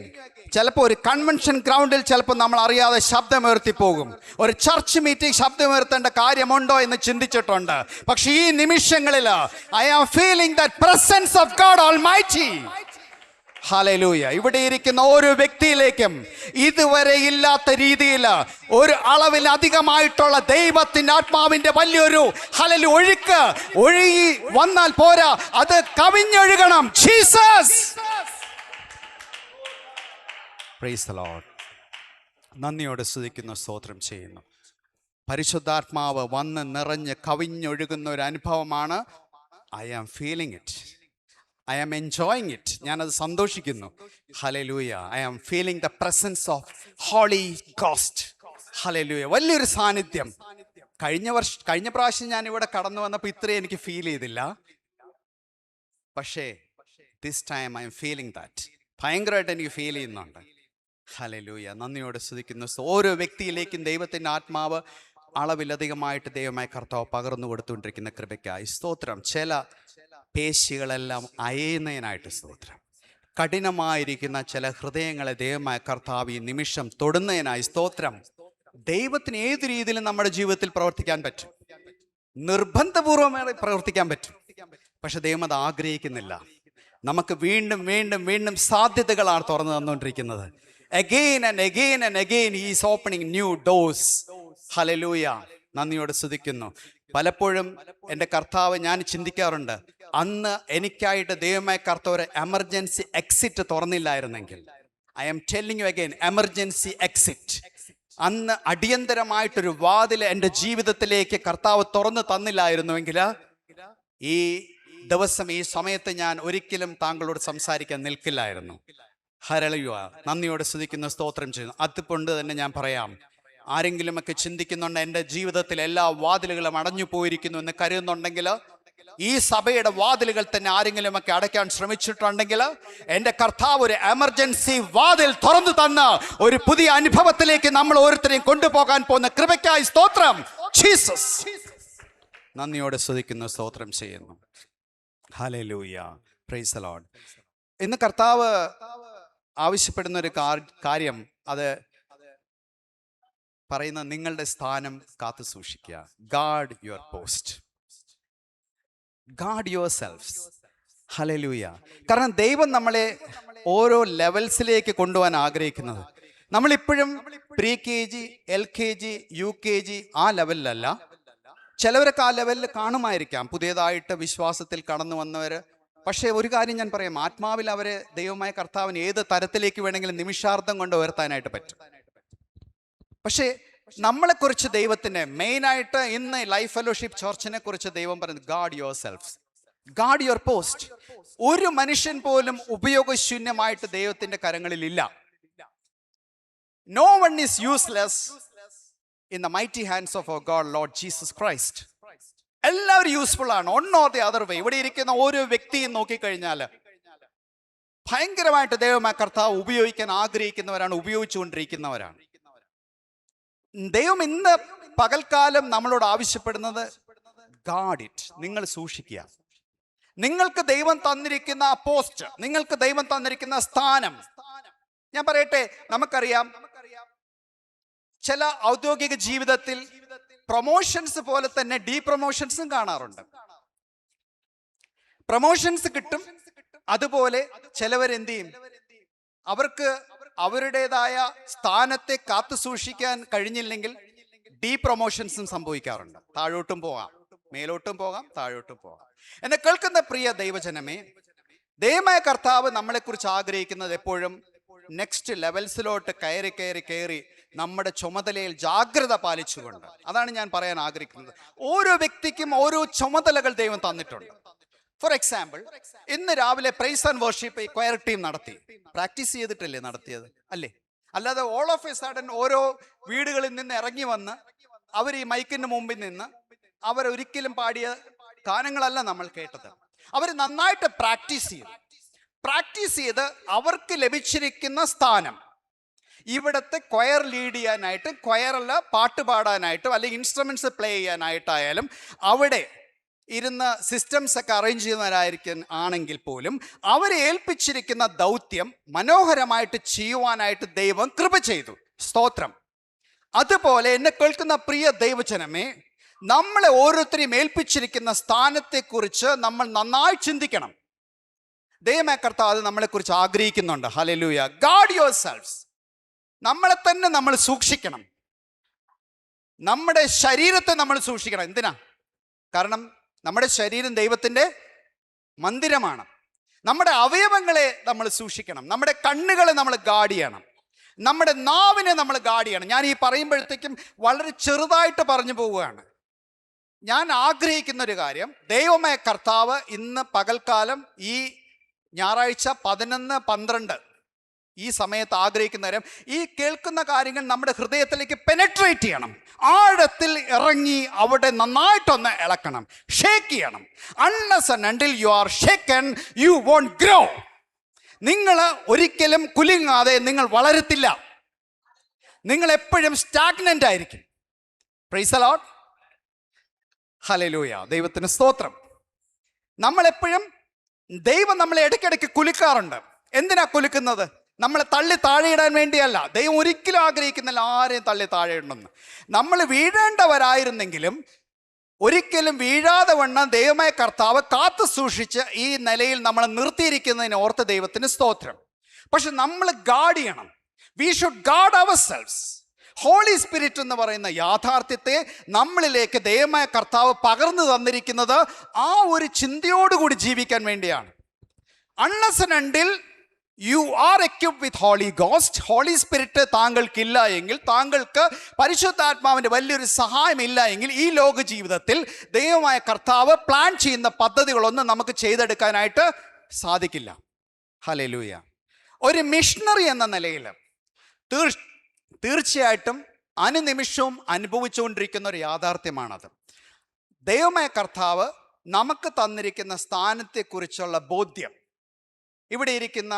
ചിലപ്പോൾ ഒരു കൺവെൻഷൻ ഗ്രൗണ്ടിൽ ചിലപ്പോൾ നമ്മൾ അറിയാതെ ശബ്ദമുയർത്തി പോകും. ഒരു ചർച്ച് മീറ്റിംഗ് ശബ്ദമുയർത്തേണ്ട കാര്യമുണ്ടോ എന്ന് ചിന്തിച്ചിട്ടുണ്ട്. പക്ഷെ ഈ നിമിഷങ്ങളിൽ I am feeling that presence of God Almighty. Hallelujah. ഇവിടെ ഇരിക്കുന്ന ഓരോ വ്യക്തിയിലേക്കും ഇതുവരെ ഇല്ലാത്ത രീതിയിൽ ഒരു അളവിലധികമായിട്ടുള്ള ദൈവത്തിന്റെ ആത്മാവിന്റെ വലിയൊരു ഹല്ലേലൂയ ഒഴുക്ക് ഒഴുകി വന്നാൽ പോരാ, അത് കവിഞ്ഞൊഴുകണം. ജീസസ്. Price the Lord. നന്ദിയോടെ സ്തുതിക്കുന്നു, സ്തോത്രം ചെയ്യുന്നു. പരിശുദ്ധാത്മാവ് വന്ന് നിറഞ്ഞ് കവിഞ്ഞൊഴുകുന്ന ഒരു അനുഭവമാണ്. I am feeling it, I am enjoying it. ഞാനത് സന്തോഷിക്കുന്നു. Hallelujah. I am feeling the presence of Holy Ghost. Hallelujah. വലിയൊരു സാന്നിധ്യം. കഴിഞ്ഞ പ്രാവശ്യം ഞാൻ ഇവിടെ കടന്നു വന്നപ്പോൾ ഇത്രയും എനിക്ക് ഫീൽ ചെയ്തില്ല. പക്ഷേ this time I M feeling that. ഭയങ്കരമായിട്ട് എനിക്ക് ഫീൽ ചെയ്യുന്നുണ്ട്. ഹല്ലേലൂയ. നന്ദിയോടെ സ്തുതിക്കുന്നു. ഓരോ വ്യക്തിയിലേക്കും ദൈവത്തിൻ്റെ ആത്മാവ് അളവിലധികമായിട്ട് ദൈവമായ കർത്താവ് പകർന്നു കൊടുത്തുകൊണ്ടിരിക്കുന്ന കൃപയ്ക്കായി സ്തോത്രം. ചില പേശികളെല്ലാം അയയുന്നതിനായിട്ട് സ്തോത്രം. കഠിനമായിരിക്കുന്ന ചില ഹൃദയങ്ങളെ ദൈവമായ കർത്താവ് ഈ നിമിഷം തൊടുന്നതിനായി സ്തോത്രം. ദൈവത്തിന് ഏത് രീതിയിലും നമ്മുടെ ജീവിതത്തിൽ പ്രവർത്തിക്കാൻ പറ്റും, നിർബന്ധപൂർവമായി പ്രവർത്തിക്കാൻ പറ്റും. പക്ഷെ ദൈവം അത് ആഗ്രഹിക്കുന്നില്ല. നമുക്ക് വീണ്ടും വീണ്ടും വീണ്ടും സാധ്യതകളാണ് തുറന്നു തന്നുകൊണ്ടിരിക്കുന്നത്. Again and again and again he is opening new doors. Hallelujah. നന്ദിയോടെ സ്തുതിക്കുന്നു. പലപ്പോഴും എൻ്റെ കർത്താവ്, ഞാൻ ചിന്തിക്കാറുണ്ട്, അന്ന് എനിക്കായിട്ട് ദൈവമായ കർത്താവ് ഒരു എമർജൻസി എക്സിറ്റ് തുറന്നില്ലായിരുന്നെങ്കിൽ, I am telling you again, emergency exit, അന്ന് അടിയന്തരമായിട്ടൊരു വാതിൽ എൻ്റെ ജീവിതത്തിലേക്ക് കർത്താവ് തുറന്നു തന്നില്ലായിരുന്നുവെങ്കിൽ ഈ ദിവസം ഈ സമയത്ത് ഞാൻ ഒരിക്കലും താങ്കളോട് സംസാരിക്കാൻ നിൽക്കില്ലായിരുന്നു. ഹല്ലേലൂയ. നന്ദിയോടെ സ്തുതിക്കുന്ന സ്തോത്രം ചെയ്യുന്നു. അതുകൊണ്ട് തന്നെ ഞാൻ പറയാം, ആരെങ്കിലുമൊക്കെ ചിന്തിക്കുന്നുണ്ട് എൻ്റെ ജീവിതത്തിൽ എല്ലാ വാതിലുകളും അടഞ്ഞു പോയിരിക്കുന്നു എന്ന് കരുതുന്നുണ്ടെങ്കിൽ, ഈ സഭയുടെ വാതിലുകൾ തന്നെ ആരെങ്കിലുമൊക്കെ അടയ്ക്കാൻ ശ്രമിച്ചിട്ടുണ്ടെങ്കിൽ, എൻ്റെ കർത്താവ് ഒരു എമർജൻസി വാതിൽ തുറന്നു തന്ന് ഒരു പുതിയ അനുഭവത്തിലേക്ക് നമ്മൾ ഓരോരുത്തരെയും കൊണ്ടുപോകാൻ പോകുന്ന കൃപയ്ക്കായി സ്തോത്രം. ജീസസ്. നന്ദിയോടെ സ്തുതിക്കുന്നു, സ്തോത്രം ചെയ്യുന്നു. ഹല്ലേലൂയ. Price the Lord. ഇന്ന് കർത്താവ് ആവശ്യപ്പെടുന്ന ഒരു കാര്യം, അത് പറയുന്ന നിങ്ങളുടെ സ്ഥാനം കാത്തു സൂക്ഷിക്കുക. Guard your post, guard your selves. Hallelujah. കാരണം ദൈവം നമ്മളെ ഓരോ ലെവൽസിലേക്ക് കൊണ്ടുപോകാൻ ആഗ്രഹിക്കുന്നത്. നമ്മളിപ്പോഴും പ്രീ KG, LKG, UKG ആ ലെവലിലല്ല. ചിലവരൊക്കെ ആ ലെവലിൽ കാണുമായിരിക്കാം, പുതിയതായിട്ട് വിശ്വാസത്തിൽ കടന്നു വന്നവർ. പക്ഷേ ഒരു കാര്യം ഞാൻ പറയാം, ആത്മാവിൽ അവരെ ദൈവമായ കർത്താവിന് ഏത് തരത്തിലേക്ക് വേണമെങ്കിലും നിമിഷാർത്ഥം കൊണ്ട് ഉയർത്താനായിട്ട് പറ്റും. പക്ഷേ നമ്മളെക്കുറിച്ച് ദൈവത്തിന് മെയിനായിട്ട് ഇന്ന് ലൈഫ് ഫെലോഷിപ്പ് ചർച്ചിനെ കുറിച്ച് ദൈവം പറയുന്നത്, guard yourself, guard your post. ഒരു മനുഷ്യൻ പോലും ഉപയോഗശൂന്യമായിട്ട് ദൈവത്തിന്റെ കരങ്ങളിൽ ഇല്ല. No one is useless in the mighty hands of our God, Lord Jesus Christ. എല്ലാവരും യൂസ്ഫുൾ ആണ്, one or the other way. ഇവിടെ ഇരിക്കുന്ന ഓരോ വ്യക്തിയും നോക്കിക്കഴിഞ്ഞാൽ ഭയങ്കരമായിട്ട് ദൈവമായ കർത്താവ് ഉപയോഗിക്കാൻ ആഗ്രഹിക്കുന്നവരാണ്, ഉപയോഗിച്ചുകൊണ്ടിരിക്കുന്നവരാണ്. ദൈവം ഇന്ന് പകൽക്കാലം നമ്മളോട് ആവശ്യപ്പെടുന്നത്, ഗാർഡ് ഇറ്റ്, നിങ്ങൾ സൂക്ഷിക്കുക. നിങ്ങൾക്ക് ദൈവം തന്നിരിക്കുന്ന പോസ്റ്റ്, നിങ്ങൾക്ക് ദൈവം തന്നിരിക്കുന്ന സ്ഥാനം. ഞാൻ പറയട്ടെ, നമുക്കറിയാം ചില ഔദ്യോഗിക ജീവിതത്തിൽ പ്രൊമോഷൻസ് പോലെ തന്നെ ഡീ പ്രൊമോഷൻസും കാണാറുണ്ട്. പ്രൊമോഷൻസ് കിട്ടും, അതുപോലെ ചിലവരെന്ത് ചെയ്യും, അവർക്ക് അവരുടേതായ സ്ഥാനത്തെ കാത്തു സൂക്ഷിക്കാൻ കഴിഞ്ഞില്ലെങ്കിൽ ഡീ പ്രൊമോഷൻസും സംഭവിക്കാറുണ്ട്. താഴോട്ടും പോകാം, മേലോട്ടും പോകാം, താഴോട്ടും പോകാം. എന്നെ കേൾക്കുന്ന പ്രിയ ദൈവജനമേ, ദൈവമായ കർത്താവ് നമ്മളെക്കുറിച്ച് ആഗ്രഹിക്കുന്നത് എപ്പോഴും നെക്സ്റ്റ് ലെവൽസിലോട്ട് കയറി കയറി കയറി നമ്മുടെ ചുമതലയിൽ ജാഗ്രത പാലിച്ചുകൊണ്ട്. അതാണ് ഞാൻ പറയാൻ ആഗ്രഹിക്കുന്നത്. ഓരോ വ്യക്തിക്കും ഓരോ ചുമതലകൾ ദൈവം തന്നിട്ടുണ്ട്. ഫോർ എക്സാമ്പിൾ, ഇന്ന് രാവിലെ പ്രൈസ് ആൻഡ് വർഷിപ്പ് ഈ ക്വയർ ടീം നടത്തി. പ്രാക്ടീസ് ചെയ്തിട്ടല്ലേ നടത്തിയത്? അല്ലേ? അല്ലാതെ ഓൾ ഓഫ് എ സഡൻ ഓരോ വീടുകളിൽ നിന്ന് ഇറങ്ങി വന്ന് അവർ ഈ മൈക്കിന് മുമ്പിൽ നിന്ന് അവരൊരിക്കലും പാടിയ ഗാനങ്ങളല്ല നമ്മൾ കേട്ടത്. അവർ നന്നായിട്ട് പ്രാക്ടീസ് ചെയ്ത് അവർക്ക് ലഭിച്ചിരിക്കുന്ന സ്ഥാനം, ഇവിടുത്തെ ക്വയർ ലീഡ് ചെയ്യാനായിട്ട്, ക്വയറല്ല പാട്ട് പാടാനായിട്ടും അല്ലെങ്കിൽ ഇൻസ്ട്രുമെന്റ്സ് പ്ലേ ചെയ്യാനായിട്ടായാലും അവിടെ ഇരുന്ന് സിസ്റ്റംസ് ഒക്കെ അറേഞ്ച് ചെയ്യുന്നവരായിരിക്കും ആണെങ്കിൽ പോലും അവരെ ഏൽപ്പിച്ചിരിക്കുന്ന ദൗത്യം മനോഹരമായിട്ട് ചെയ്യുവാനായിട്ട് ദൈവം കൃപ ചെയ്തു. സ്തോത്രം. അതുപോലെ എന്നെ കേൾക്കുന്ന പ്രിയ ദൈവജനമേ, നമ്മളെ ഓരോരുത്തരെയും ഏൽപ്പിച്ചിരിക്കുന്ന സ്ഥാനത്തെക്കുറിച്ച് നമ്മൾ നന്നായി ചിന്തിക്കണം. ദൈവമായ കർത്താവ് അത് നമ്മളെക്കുറിച്ച് ആഗ്രഹിക്കുന്നുണ്ട്. ഹല്ലേലൂയ. Guard your selves. നമ്മളെ തന്നെ നമ്മൾ സൂക്ഷിക്കണം. നമ്മുടെ ശരീരത്തെ നമ്മൾ സൂക്ഷിക്കണം. എന്തിനാ? കാരണം നമ്മുടെ ശരീരം ദൈവത്തിൻ്റെ മന്ദിരമാണ്. നമ്മുടെ അവയവങ്ങളെ നമ്മൾ സൂക്ഷിക്കണം. നമ്മുടെ കണ്ണുകളെ നമ്മൾ ഗാർഡ് ചെയ്യണം. നമ്മുടെ നാവിനെ നമ്മൾ ഗാർഡ് ചെയ്യണം. ഞാൻ ഈ പറയുമ്പോഴത്തേക്കും വളരെ ചെറുതായിട്ട് പറഞ്ഞു പോവുകയാണ്. ഞാൻ ആഗ്രഹിക്കുന്ന ഒരു കാര്യം, ദൈവമായ കർത്താവ് ഇന്ന് പകൽക്കാലം ഈ ഞായറാഴ്ച 11-12 ഈ സമയത്ത് ആഗ്രഹിക്കുന്ന കാര്യം, ഈ കേൾക്കുന്ന കാര്യങ്ങൾ നമ്മുടെ ഹൃദയത്തിലേക്ക് പെനട്രേറ്റ് ചെയ്യണം. ആഴത്തിൽ ഇറങ്ങി അവിടെ നന്നായിട്ടൊന്ന് ഇളക്കണം, ഷേക്ക് ചെയ്യണം. Unless and until you are shaken you won't grow. നിങ്ങൾ ഒരിക്കലും കുലുങ്ങാതെ നിങ്ങൾ വളരത്തില്ല. നിങ്ങൾ എപ്പോഴും സ്റ്റാഗ്നന്റ് ആയിരിക്കും. Praise the Lord. ഹല്ലേലൂയ. ദൈവത്തിന് സ്തോത്രം. നമ്മളെപ്പോഴും ദൈവം നമ്മളെ ഇടയ്ക്കിടയ്ക്ക് കുലുക്കാറുണ്ട്. എന്തിനാ കുലുക്കുന്നത്? നമ്മളെ തള്ളി താഴെയിടാൻ വേണ്ടിയല്ല. ദൈവം ഒരിക്കലും ആഗ്രഹിക്കുന്നില്ല ആരെയും തള്ളി താഴെയിടണമെന്ന്. നമ്മൾ വീഴേണ്ടവരായിരുന്നെങ്കിലും ഒരിക്കലും വീഴാതെ വണ്ണം ദൈവമായ കർത്താവ് കാത്തു സൂക്ഷിച്ച് ഈ നിലയിൽ നമ്മളെ നിർത്തിയിരിക്കുന്നതിന് ഓർത്ത് ദൈവത്തിന് സ്തോത്രം. പക്ഷെ നമ്മൾ ഗാർഡ് ചെയ്യണം. We should guard our selfs. Holy Spirit എന്ന് പറയുന്ന യാഥാർത്ഥ്യത്തെ നമ്മളിലേക്ക് ദൈവമായ കർത്താവ് പകർന്നു തന്നിരിക്കുന്നത് ആ ഒരു ചിന്തയോടുകൂടി ജീവിക്കാൻ വേണ്ടിയാണ്. Unless and until you are equipped with Holy Ghost, Holy Spirit താങ്കൾക്കില്ല എങ്കിൽ, താങ്കൾക്ക് പരിശുദ്ധാത്മാവിൻ്റെ വലിയൊരു സഹായമില്ല എങ്കിൽ ഈ ലോക ജീവിതത്തിൽ ദൈവമായ കർത്താവ് പ്ലാൻ ചെയ്യുന്ന പദ്ധതികളൊന്നും നമുക്ക് ചെയ്തെടുക്കാനായിട്ട് സാധിക്കില്ല. ഹല്ലേലൂയ. ഒരു മിഷണറി എന്ന നിലയിൽ തീർച്ചയായിട്ടും അനുനിമിഷവും അനുഭവിച്ചുകൊണ്ടിരിക്കുന്ന ഒരു യാഥാർത്ഥ്യമാണത്. ദൈവമായ കർത്താവ് നമുക്ക് തന്നിരിക്കുന്ന സ്ഥാനത്തെക്കുറിച്ചുള്ള ബോധ്യം ഇവിടെ ഇരിക്കുന്ന,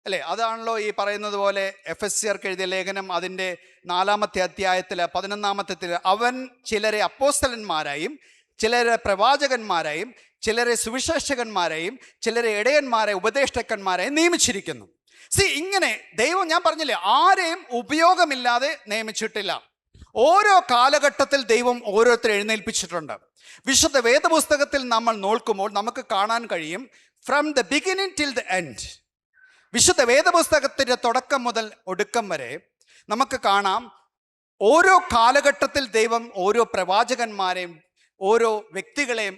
അല്ലേ, അതാണല്ലോ ഈ പറയുന്നത് പോലെ എഫെസ്യർക്ക് എഴുതിയ ലേഖനം അതിൻ്റെ 4-ാമത്തെ അധ്യായത്തിൽ 11-ാമത്തെ അവൻ ചിലരെ അപ്പോസ്തലന്മാരായും ചിലരെ പ്രവാചകന്മാരായും ചിലരെ സുവിശേഷകന്മാരെയും ചിലരെ ഇടയന്മാരെ ഉപദേഷ്ടാക്കന്മാരെയും നിയമിച്ചിരിക്കുന്നു. ഇങ്ങനെ ദൈവം, ഞാൻ പറഞ്ഞില്ലേ, ആരെയും ഉപയോഗമില്ലാതെ നിയമിച്ചിട്ടില്ല. ഓരോ കാലഘട്ടത്തിൽ ദൈവം ഓരോരുത്തരെ എഴുന്നേൽപ്പിച്ചിട്ടുണ്ട്. വിശുദ്ധ വേദപുസ്തകത്തിൽ നമ്മൾ നോക്കുമ്പോൾ നമുക്ക് കാണാൻ കഴിയും, from the beginning till the end. വിശുദ്ധ വേദപുസ്തകത്തിൻ്റെ തുടക്കം മുതൽ ഒടുക്കം വരെ നമുക്ക് കാണാം, ഓരോ കാലഘട്ടത്തിൽ ദൈവം ഓരോ പ്രവാചകന്മാരെയും ഓരോ വ്യക്തികളെയും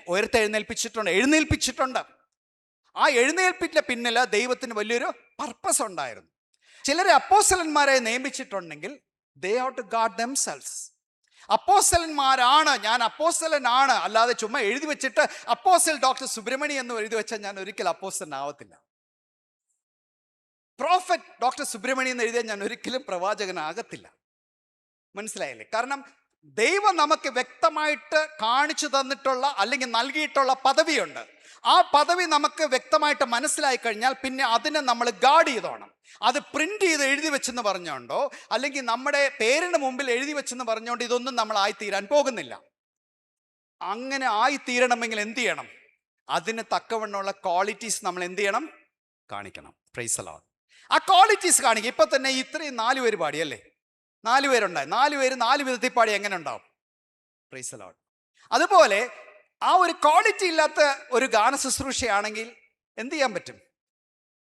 എഴുന്നേൽപ്പിച്ചിട്ടുണ്ട്. ആ എഴുന്നേൽപ്പിൻ്റെ പിന്നിൽ ദൈവത്തിന് വലിയൊരു പർപ്പസ് ഉണ്ടായിരുന്നു. ചിലരെ അപ്പോസ്തലന്മാരെ നിയമിച്ചിട്ടുണ്ടെങ്കിൽ they have to guard themselves. അപ്പോസ്തലന്മാരാണ്, ഞാൻ അപ്പോസ്തലനാണ്, അല്ലാതെ ചുമ്മാ എഴുതി വെച്ചിട്ട് അപ്പോസ്തൽ ഡോക്ടർ സുബ്രഹ്മണി എന്ന് എഴുതി വെച്ചാൽ ഞാൻ ഒരിക്കലും അപ്പോസ്തലനാവത്തില്ല. പ്രോഫറ്റ് ഡോക്ടർ സുബ്രഹ്മണി എന്ന് എഴുതിയാൽ ഞാൻ ഒരിക്കലും പ്രവാചകനാകത്തില്ല. മനസ്സിലായില്ലേ? കാരണം ദൈവം നമുക്ക് വ്യക്തമായിട്ട് കാണിച്ചു തന്നിട്ടുള്ള അല്ലെങ്കിൽ നൽകിയിട്ടുള്ള പദവിയുണ്ട്. ആ പദവി നമുക്ക് വ്യക്തമായിട്ട് മനസ്സിലായി കഴിഞ്ഞാൽ പിന്നെ അതിനെ നമ്മൾ ഗാർഡ് ചെയ്തോണം. അത് പ്രിന്റ് ചെയ്ത് എഴുതി വെച്ചെന്ന് പറഞ്ഞുകൊണ്ടോ അല്ലെങ്കിൽ നമ്മുടെ പേരിന് മുമ്പിൽ എഴുതി വെച്ചെന്ന് പറഞ്ഞുകൊണ്ട് ഇതൊന്നും നമ്മൾ ആയിത്തീരാൻ പോകുന്നില്ല. അങ്ങനെ ആയിത്തീരണമെങ്കിൽ എന്ത് ചെയ്യണം? അതിന് തക്കവണ്ണമുള്ള ക്വാളിറ്റീസ് നമ്മൾ എന്ത് ചെയ്യണം? കാണിക്കണം. Price the Lord. ആ ക്വാളിറ്റീസ് കാണിക്കുക. ഇപ്പൊ തന്നെ ഇത്രയും 4 പേര് പാടിയല്ലേ? 4 പേരുണ്ടായി. 4 പേര് 4 വിധത്തിൽ പാടി എങ്ങനെ ഉണ്ടാവും? Price the Lord. അതുപോലെ ആ ഒരു ക്വാളിറ്റി ഇല്ലാത്ത ഒരു ഗാന ശുശ്രൂഷയാണെങ്കിൽ എന്ത് ചെയ്യാൻ പറ്റും?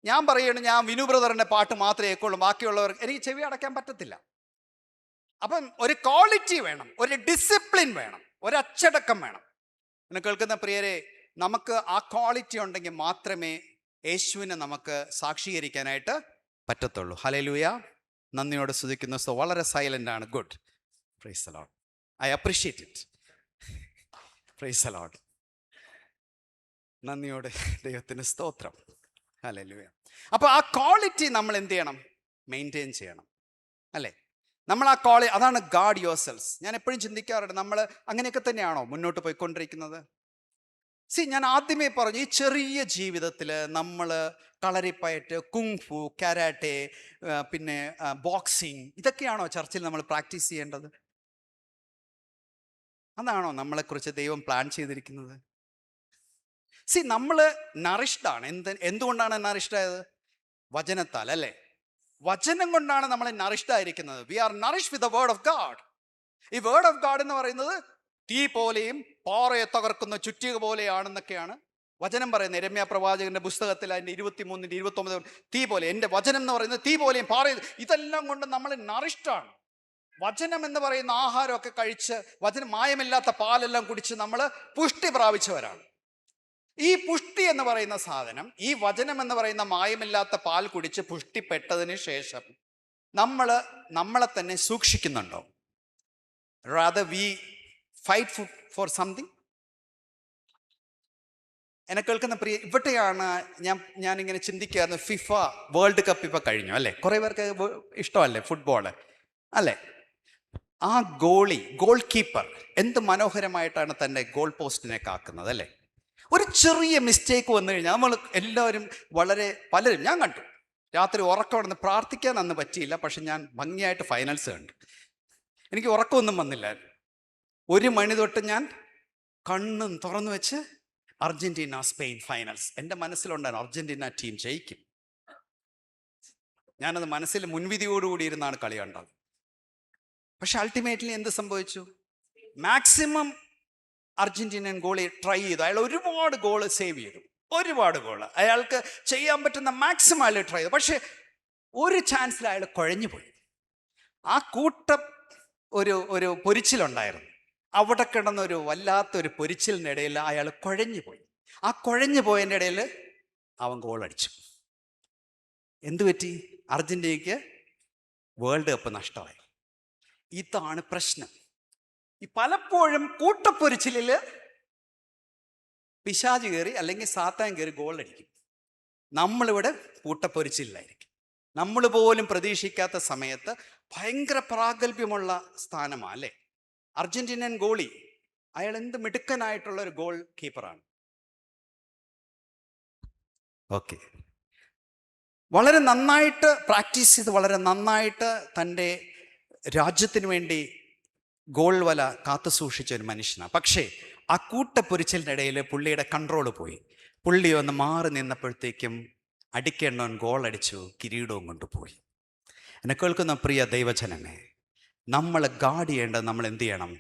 ഞാൻ പറയുകയാണ്, ഞാൻ വിനു ബ്രദറിൻ്റെ പാട്ട് മാത്രമേ കേൾക്കുള്ളൂ, ബാക്കിയുള്ളവർ എനിക്ക് ചെവി അടയ്ക്കാൻ പറ്റത്തില്ല. അപ്പം ഒരു ക്വാളിറ്റി വേണം, ഒരു ഡിസിപ്ലിൻ വേണം, ഒരു അച്ചടക്കം വേണം. എന്നെ കേൾക്കുന്ന പ്രിയരെ, നമുക്ക് ആ ക്വാളിറ്റി ഉണ്ടെങ്കിൽ മാത്രമേ യേശുവിനെ നമുക്ക് സാക്ഷീകരിക്കാനായിട്ട് പറ്റത്തുള്ളൂ. ഹല്ലേലൂയ. നന്ദിയോടെ സ്തുതിക്കുന്നു. സോ വളരെ സൈലൻ്റ് ആണ്. Good. Price the Lord. I appreciate it. Price the Lord. നന്ദിയോടെ ദൈവത്തിന് സ്തോത്രം. ഹല്ലേലൂയ. അപ്പോൾ ആ ക്വാളിറ്റി നമ്മൾ എന്ത് ചെയ്യണം? മെയിൻറ്റെയിൻ ചെയ്യണം, അല്ലേ? നമ്മൾ ആ അതാണ് ഗാഡ് യുവർ സെൽസ്. ഞാൻ എപ്പോഴും ചിന്തിക്കാറുണ്ട്, നമ്മൾ അങ്ങനെയൊക്കെ തന്നെയാണോ മുന്നോട്ട് പോയിക്കൊണ്ടിരിക്കുന്നത്? ഞാൻ ആദ്യമേ പറഞ്ഞു, ഈ ചെറിയ ജീവിതത്തിൽ നമ്മൾ കളരിപ്പയറ്റ്, കുങ്ഫു, കരാട്ടെ, പിന്നെ ബോക്സിങ്, ഇതൊക്കെയാണോ ചർച്ചിൽ നമ്മൾ പ്രാക്ടീസ് ചെയ്യേണ്ടത്? അതാണോ നമ്മളെക്കുറിച്ച് ദൈവം പ്ലാൻ ചെയ്തിരിക്കുന്നത്? നമ്മൾ നറിഷ്ഡാണ്. എന്തുകൊണ്ടാണ് നറിഷ്ഡ് ആയത്? വചനത്താൽ, അല്ലേ? വചനം കൊണ്ടാണ് നമ്മൾ നറിഷ്ഡ് ആയിരിക്കുന്നത്. We are nourished with the word of God. ഈ വേർഡ് ഓഫ് ഗാഡ് എന്ന് പറയുന്നത് തീ പോലെയും പാറയെ തകർക്കുന്ന ചുറ്റിക പോലെയാണെന്നൊക്കെയാണ് വചനം പറയുന്നത്. യിരെമ്യാ പ്രവാചകന്റെ പുസ്തകത്തിൽ അതിൻ്റെ 23-ന്റെ 29 തീ പോലെ, എൻ്റെ വചനം എന്ന് പറയുന്നത് തീ പോലെയും പാറയും, ഇതെല്ലാം കൊണ്ട് നമ്മൾ നറിഷ്ഡാണ്. വചനം എന്ന് പറയുന്ന ആഹാരമൊക്കെ കഴിച്ച്, വചനം മായമില്ലാത്ത പാലെല്ലാം കുടിച്ച് നമ്മൾ പുഷ്ടി പ്രാപിച്ചവരാണ്. ഈ പുഷ്ടി എന്ന് പറയുന്ന സാധനം, ഈ വചനം എന്ന് പറയുന്ന മായമില്ലാത്ത പാൽ കുടിച്ച് പുഷ്ടിപ്പെട്ടതിന് ശേഷം നമ്മളെ തന്നെ സൂക്ഷിക്കുന്നുണ്ടോ? rather we fight for something. എന്നെ കേൾക്കുന്ന പ്രിയ, ഇവിടെയാണ് ഞാനിങ്ങനെ ചിന്തിക്കുകയായിരുന്നു. ഫിഫ വേൾഡ് കപ്പ് ഇപ്പോൾ കഴിഞ്ഞു, അല്ലേ? കുറേ പേർക്ക് ഇഷ്ടമല്ലേ ഫുട്ബോൾ, അല്ലേ? ആ ഗോൾ കീപ്പർ എന്ത് മനോഹരമായിട്ടാണ് തൻ്റെ ഗോൾ പോസ്റ്റിനെ കാക്കുന്നത്, അല്ലേ? ഒരു ചെറിയ മിസ്റ്റേക്ക് വന്നു കഴിഞ്ഞാൽ നമ്മൾ എല്ലാവരും പലരും ഞാൻ കണ്ടു, രാത്രി ഉറക്കമാണെന്ന് പ്രാർത്ഥിക്കാൻ അന്ന് പറ്റിയില്ല, പക്ഷെ ഞാൻ ഭംഗിയായിട്ട് ഫൈനൽസ് കണ്ടു. എനിക്ക് ഉറക്കമൊന്നും വന്നില്ല. 1 മണി തൊട്ട് ഞാൻ കണ്ണും തുറന്നു വെച്ച് അർജന്റീന സ്പെയിൻ ഫൈനൽസ്, എൻ്റെ മനസ്സിലുണ്ടായിരുന്നു അർജന്റീന ടീം ജയിക്കും. ഞാനത് മനസ്സിൽ മുൻവിധിയോടുകൂടി ഇരുന്നാണ് കളി കണ്ടത്. പക്ഷെ അൾട്ടിമേറ്റ്ലി എന്ത് സംഭവിച്ചു? മാക്സിമം അർജന്റീനൻ ഗോളി ട്രൈ ചെയ്തു. അയാൾ ഒരുപാട് ഗോള് സേവ് ചെയ്തു, ഒരുപാട് ഗോള് അയാൾക്ക് ചെയ്യാൻ പറ്റുന്ന മാക്സിമം അയാൾ ട്രൈ ചെയ്തു. പക്ഷെ ഒരു ചാൻസിൽ അയാൾ കുഴഞ്ഞു പോയി. ആ കൂട്ടം ഒരു പൊരിച്ചിലുണ്ടായിരുന്നു, അവിടെ കിടന്നൊരു വല്ലാത്തൊരു പൊരിച്ചിലിനിടയിൽ അയാൾ കുഴഞ്ഞു പോയി. ആ കുഴഞ്ഞു പോയതിൻ്റെ ഇടയിൽ അവൻ ഗോളടിച്ചു. എന്തു പറ്റി? അർജന്റീനയ്ക്ക് വേൾഡ് കപ്പ് നഷ്ടമായി. ഇതാണ് പ്രശ്നം. ഈ പലപ്പോഴും കൂട്ടപ്പൊരിച്ചിലിൽ പിശാച് കയറി അല്ലെങ്കിൽ സാത്താൻ കയറി ഗോളടിക്കും. നമ്മളിവിടെ കൂട്ടപ്പൊരിച്ചിലായിരിക്കും. നമ്മൾ പോലും പ്രതീക്ഷിക്കാത്ത സമയത്ത് ഭയങ്കര പ്രാഗൽഭ്യമുള്ള സ്ഥാനമാണ്, അല്ലേ? അർജന്റീനൻ ഗോളി, അയാൾ എന്ത് മിടുക്കനായിട്ടുള്ള ഒരു ഗോൾ കീപ്പറാണ്. ഓക്കെ, വളരെ നന്നായിട്ട് പ്രാക്ടീസ് ചെയ്ത് വളരെ നന്നായിട്ട് തൻ്റെ രാജ്യത്തിന് വേണ്ടി ഗോൾ വല കാത്തു സൂക്ഷിച്ച ഒരു മനുഷ്യനാണ്. പക്ഷേ ആ കൂട്ടപ്പൊരിച്ചിലിനിടയിൽ പുള്ളിയുടെ കൺട്രോൾ പോയി. പുള്ളി ഒന്ന് മാറി നിന്നപ്പോഴത്തേക്കും അടിക്കേണ്ടവൻ ഗോൾ അടിച്ചു, കിരീടവും കൊണ്ടുപോയി. എന്നെ കേൾക്കുന്ന പ്രിയ ദൈവജനമേ, നമ്മൾ ഗാർഡ് ചെയ്യേണ്ടത് നമ്മൾ എന്ത് ചെയ്യണം?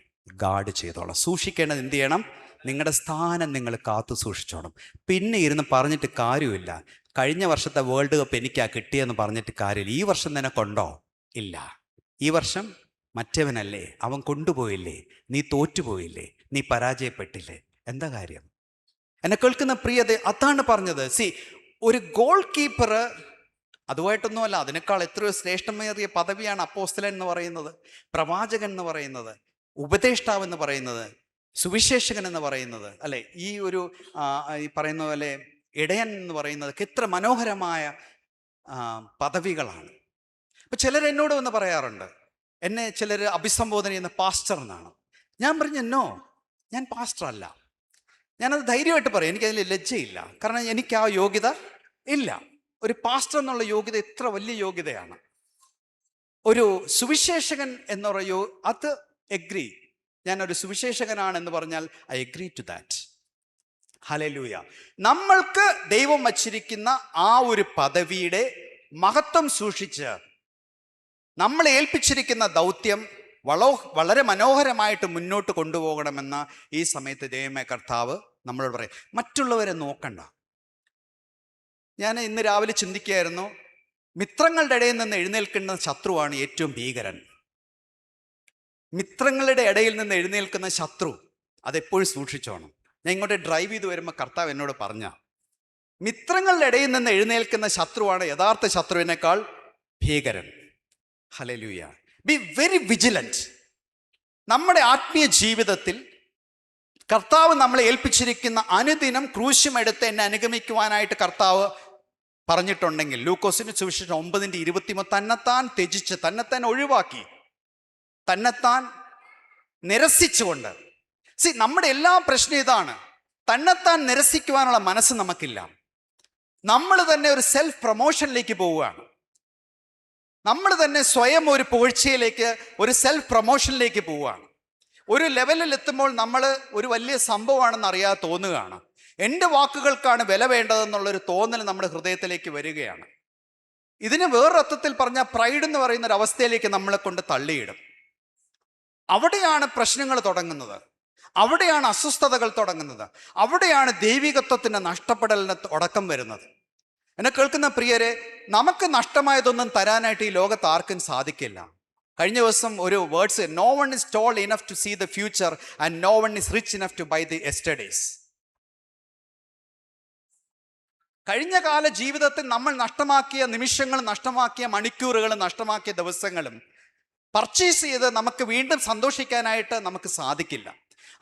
ഗാർഡ് ചെയ്തോളാം. സൂക്ഷിക്കേണ്ടത് എന്ത് ചെയ്യണം? നിങ്ങളുടെ സ്ഥാനം നിങ്ങൾ കാത്തു സൂക്ഷിച്ചോണം. പിന്നെ ഇരുന്ന് പറഞ്ഞിട്ട് കാര്യമില്ല, കഴിഞ്ഞ വർഷത്തെ വേൾഡ് കപ്പ് എനിക്കാ കിട്ടിയെന്ന് പറഞ്ഞിട്ട് കാര്യമില്ല. ഈ വർഷം നിനക്കുണ്ടോ? ഇല്ല. ഈ വർഷം മറ്റവനല്ലേ, അവൻ കൊണ്ടുപോയില്ലേ, നീ തോറ്റുപോയില്ലേ, നീ പരാജയപ്പെട്ടില്ലേ, എന്താ കാര്യം? എന്നെ കേൾക്കുന്ന പ്രിയത, അതാണ് പറഞ്ഞത്. ഒരു ഗോൾ കീപ്പർ അതുമായിട്ടൊന്നുമല്ല, അതിനേക്കാൾ എത്രയോ ശ്രേഷ്ഠമേറിയ പദവിയാണ് അപ്പോസ്തലൻ എന്ന് പറയുന്നത്, പ്രവാചകൻ എന്ന് പറയുന്നത്, ഉപദേഷ്ടാവ് എന്ന് പറയുന്നത്, സുവിശേഷകൻ എന്ന് പറയുന്നത്, അല്ലെ? ഈ പറയുന്ന പോലെ ഇടയൻ എന്ന് പറയുന്നത് എത്ര മനോഹരമായ പദവികളാണ്. അപ്പം ചിലർ എന്നോട് വന്ന് പറയാറുണ്ട്, എന്നെ ചിലർ അഭിസംബോധന ചെയ്യുന്ന പാസ്റ്റർ എന്നാണ്. ഞാൻ പറഞ്ഞു, നോ, ഞാൻ പാസ്റ്റർ അല്ല. ഞാനത് ധൈര്യമായിട്ട് പറയും, എനിക്കതിൽ ലജ്ജയില്ല. കാരണം എനിക്ക് ആ യോഗ്യത ഇല്ല. ഒരു പാസ്റ്റർ എന്നുള്ള യോഗ്യത എത്ര വലിയ യോഗ്യതയാണ്. ഒരു സുവിശേഷകൻ എന്നുള്ള അത് എഗ്രി, ഞാനൊരു സുവിശേഷകനാണെന്ന് പറഞ്ഞാൽ I agree to that. Hallelujah. നമ്മൾക്ക് ദൈവം വച്ചിരിക്കുന്ന ആ ഒരു പദവിയുടെ മഹത്വം സൂക്ഷിച്ച് നമ്മളെ ഏൽപ്പിച്ചിരിക്കുന്ന ദൗത്യം വളരെ മനോഹരമായിട്ട് മുന്നോട്ട് കൊണ്ടുപോകണമെന്ന് ഈ സമയത്ത് ദൈവമേ കർത്താവ് നമ്മളോട് പറയും. മറ്റുള്ളവരെ നോക്കണ്ട. ഞാൻ ഇന്ന് രാവിലെ ചിന്തിക്കുകയായിരുന്നു, മിത്രങ്ങളുടെ ഇടയിൽ നിന്ന് എഴുന്നേൽക്കുന്ന ശത്രുവാണ് ഏറ്റവും ഭീകരൻ. മിത്രങ്ങളുടെ ഇടയിൽ നിന്ന് എഴുന്നേൽക്കുന്ന ശത്രു അതെപ്പോഴും സൂക്ഷിച്ചോണം. ഞാൻ ഇങ്ങോട്ട് ഡ്രൈവ് ചെയ്ത് വരുമ്പോൾ കർത്താവ് എന്നോട് പറഞ്ഞ, മിത്രങ്ങളുടെ ഇടയിൽ നിന്ന് എഴുന്നേൽക്കുന്ന ശത്രുവാണ് യഥാർത്ഥ ശത്രുവിനേക്കാൾ ഭീകരൻ. ഹല്ലേലൂയ. Be very vigilant. നമ്മുടെ ആത്മീയ ജീവിതത്തിൽ കർത്താവ് നമ്മളെ ഏൽപ്പിച്ചിരിക്കുന്ന അനുദിനം ക്രൂശും എടുത്ത് എന്നെ അനുഗമിക്കുവാനായിട്ട് കർത്താവ് പറഞ്ഞിട്ടുണ്ടെങ്കിൽ, ലൂക്കോസിന്റെ സുവിശേഷം 9:23, തന്നെത്താൻ ത്യജിച്ച്, തന്നെത്താൻ ഒഴിവാക്കി, തന്നെത്താൻ നിരസിച്ചുകൊണ്ട്. നമ്മുടെ എല്ലാ പ്രശ്നം ഇതാണ്, തന്നെത്താൻ നിരസിക്കുവാനുള്ള മനസ്സ് നമുക്കില്ല. നമ്മൾ തന്നെ ഒരു സെൽഫ് പ്രൊമോഷനിലേക്ക് പോവുകയാണ്. നമ്മൾ തന്നെ സ്വയം ഒരു പുകഴ്ചയിലേക്ക്, ഒരു സെൽഫ് പ്രൊമോഷനിലേക്ക് പോവുകയാണ്. ഒരു ലെവലിൽ എത്തുമ്പോൾ നമ്മൾ ഒരു വലിയ സംഭവമാണെന്ന് അറിയാതെ തോന്നുകയാണ്. എൻ്റെ വാക്കുകൾക്കാണ് വില വേണ്ടതെന്നുള്ളൊരു തോന്നൽ നമ്മുടെ ഹൃദയത്തിലേക്ക് വരികയാണ്. ഇതിന് വേറൊരർത്ഥത്തിൽ പറഞ്ഞാൽ പ്രൈഡ് എന്ന് പറയുന്ന ഒരു അവസ്ഥയിലേക്ക് നമ്മളെ കൊണ്ട് തള്ളിയിടും. അവിടെയാണ് പ്രശ്നങ്ങൾ തുടങ്ങുന്നത്, അവിടെയാണ് അസ്വസ്ഥതകൾ തുടങ്ങുന്നത്, അവിടെയാണ് ദൈവികത്വത്തിൻ്റെ നഷ്ടപ്പെടലിന് തുടക്കം വരുന്നത്. എന്നെ കേൾക്കുന്ന പ്രിയരെ, നമുക്ക് നഷ്ടമായതൊന്നും തരാനായിട്ട് ഈ ലോകത്ത് ആർക്കും സാധിക്കില്ല. കഴിഞ്ഞ ദിവസം ഒരു words, no one is tall enough to see the future and no one is rich enough to buy the yesterdays. കഴിഞ്ഞ കാല ജീവിതത്തിൽ നമ്മൾ നഷ്ടമാക്കിയ നിമിഷങ്ങളും നഷ്ടമാക്കിയ മണിക്കൂറുകളും നഷ്ടമാക്കിയ ദിവസങ്ങളും പർച്ചേസ് ചെയ്ത് നമുക്ക് വീണ്ടും സന്തോഷിക്കാനായിട്ട് നമുക്ക് സാധിക്കില്ല.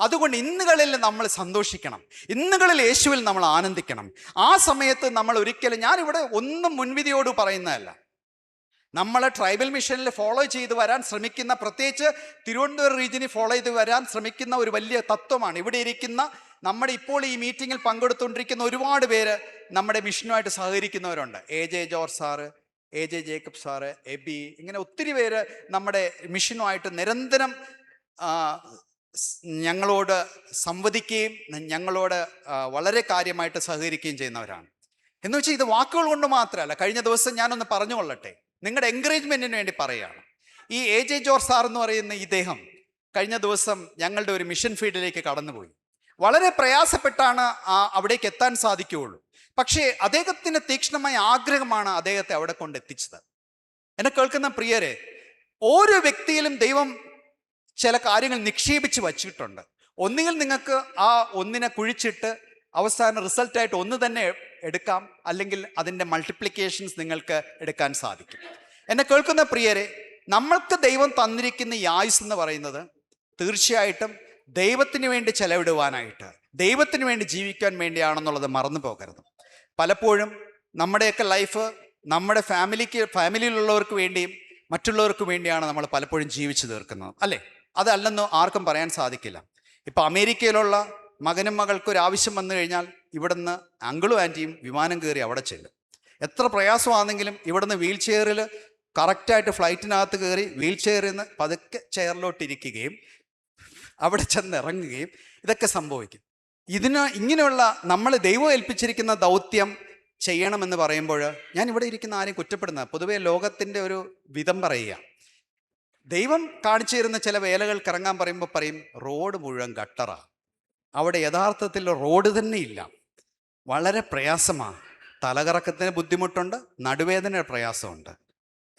അതുകൊണ്ട് ഇന്നുകളിൽ നമ്മൾ സന്തോഷിക്കണം, ഇന്നുകളിൽ യേശുവിൽ നമ്മൾ ആനന്ദിക്കണം. ആ സമയത്ത് നമ്മൾ ഒരിക്കലും, ഞാനിവിടെ ഒന്നും മുൻവിധിയോട് പറയുന്നതല്ല, നമ്മൾ ട്രൈബൽ മിഷനിൽ ഫോളോ ചെയ്ത് വരാൻ ശ്രമിക്കുന്ന, പ്രത്യേകിച്ച് തിരുവനന്തപുരം റീജിയനിൽ ഫോളോ ചെയ്ത് വരാൻ ശ്രമിക്കുന്ന ഒരു വലിയ തത്വമാണ്. ഇവിടെ ഇരിക്കുന്ന നമ്മുടെ ഇപ്പോൾ ഈ മീറ്റിങ്ങിൽ പങ്കെടുത്തുകൊണ്ടിരിക്കുന്ന ഒരുപാട് പേര് നമ്മുടെ മിഷനുമായിട്ട് സഹകരിക്കുന്നവരുണ്ട്. AJ George sir, AJ Jacob sir, Aby, ഇങ്ങനെ ഒത്തിരി പേര് നമ്മുടെ മിഷനുമായിട്ട് നിരന്തരം ഞങ്ങളോട് സംവദിക്കുകയും ഞങ്ങളോട് വളരെ കാര്യമായിട്ട് സഹകരിക്കുകയും ചെയ്യുന്നവരാണ്. എന്ന് വെച്ചാൽ ഇത് വാക്കുകൾ കൊണ്ട് മാത്രമല്ല. കഴിഞ്ഞ ദിവസം ഞാനൊന്ന് പറഞ്ഞുകൊള്ളട്ടെ, നിങ്ങളുടെ എൻകറേജ്മെൻറ്റിന് വേണ്ടി പറയുകയാണ്. ഈ AJ ജോർജ് സാർ എന്ന് പറയുന്ന ഇദ്ദേഹം കഴിഞ്ഞ ദിവസം ഞങ്ങളുടെ ഒരു മിഷൻ ഫീൽഡിലേക്ക് കടന്നുപോയി. വളരെ പ്രയാസപ്പെട്ടാണ് അവിടേക്ക് എത്താൻ സാധിക്കുകയുള്ളൂ. പക്ഷേ അദ്ദേഹത്തിൻ്റെ തീക്ഷ്ണമായ ആഗ്രഹമാണ് അദ്ദേഹത്തെ അവിടെ കൊണ്ടെത്തിച്ചത്. എന്നെ കേൾക്കുന്ന പ്രിയരെ, ഓരോ വ്യക്തിയിലും ദൈവം ചില കാര്യങ്ങൾ നിക്ഷേപിച്ച് വച്ചിട്ടുണ്ട്. ഒന്നുകിൽ നിങ്ങൾക്ക് ആ ഒന്നിനെ കുഴിച്ചിട്ട് അവസാന റിസൾട്ടായിട്ട് ഒന്ന് തന്നെ എടുക്കാം, അല്ലെങ്കിൽ അതിൻ്റെ മൾട്ടിപ്ലിക്കേഷൻസ് നിങ്ങൾക്ക് എടുക്കാൻ സാധിക്കും. എന്നെ കേൾക്കുന്ന പ്രിയരെ, നമ്മൾക്ക് ദൈവം തന്നിരിക്കുന്ന ഈ ആയുസ് എന്ന് പറയുന്നത് തീർച്ചയായിട്ടും ദൈവത്തിന് വേണ്ടി ചെലവിടുവാനായിട്ട്, ദൈവത്തിന് വേണ്ടി ജീവിക്കാൻ വേണ്ടിയാണെന്നുള്ളത് മറന്നു പോകരുത്. പലപ്പോഴും നമ്മുടെയൊക്കെ ലൈഫ് നമ്മുടെ ഫാമിലിയിലുള്ളവർക്ക് വേണ്ടിയും മറ്റുള്ളവർക്ക് വേണ്ടിയാണ് നമ്മൾ പലപ്പോഴും ജീവിച്ചു തീർക്കുന്നത്, അല്ലേ? അതല്ലെന്ന് ആർക്കും പറയാൻ സാധിക്കില്ല. ഇപ്പം അമേരിക്കയിലുള്ള മകനും മകൾക്കും ഒരു ആവശ്യം വന്നു കഴിഞ്ഞാൽ ഇവിടുന്ന് അങ്കിളും ആൻറ്റിയും വിമാനം കയറി അവിടെ ചെല്ലും. എത്ര പ്രയാസമാണെങ്കിലും ഇവിടുന്ന് വീൽ ചെയറിൽ കറക്റ്റായിട്ട് ഫ്ലൈറ്റിനകത്ത് കയറി വീൽ ചെയറിൽ നിന്ന് പതുക്കെ ചെയറിലോട്ടിരിക്കുകയും അവിടെ ചെന്ന് ഇറങ്ങുകയും ഇതൊക്കെ സംഭവിക്കും. ഇങ്ങനെയുള്ള നമ്മൾ ദൈവം ഏൽപ്പിച്ചിരിക്കുന്ന ദൗത്യം ചെയ്യണമെന്ന് പറയുമ്പോൾ ഞാൻ ഇവിടെ ഇരിക്കുന്ന ആരെയും കുറ്റപ്പെടുന്നത്, പൊതുവേ ലോകത്തിൻ്റെ ഒരു വിധം പറയുക. ദൈവം കാണിച്ചു തരുന്ന ചില വേലകൾക്ക് ഇറങ്ങാൻ പറയുമ്പോൾ പറയും റോഡ് മുഴുവൻ ഗട്ടറാണ്, അവിടെ യഥാർത്ഥത്തിൽ റോഡ് തന്നെ ഇല്ല, വളരെ പ്രയാസമാണ്, തലകറക്കത്തിന് ബുദ്ധിമുട്ടുണ്ട്, നടുവേദന പ്രയാസമുണ്ട്.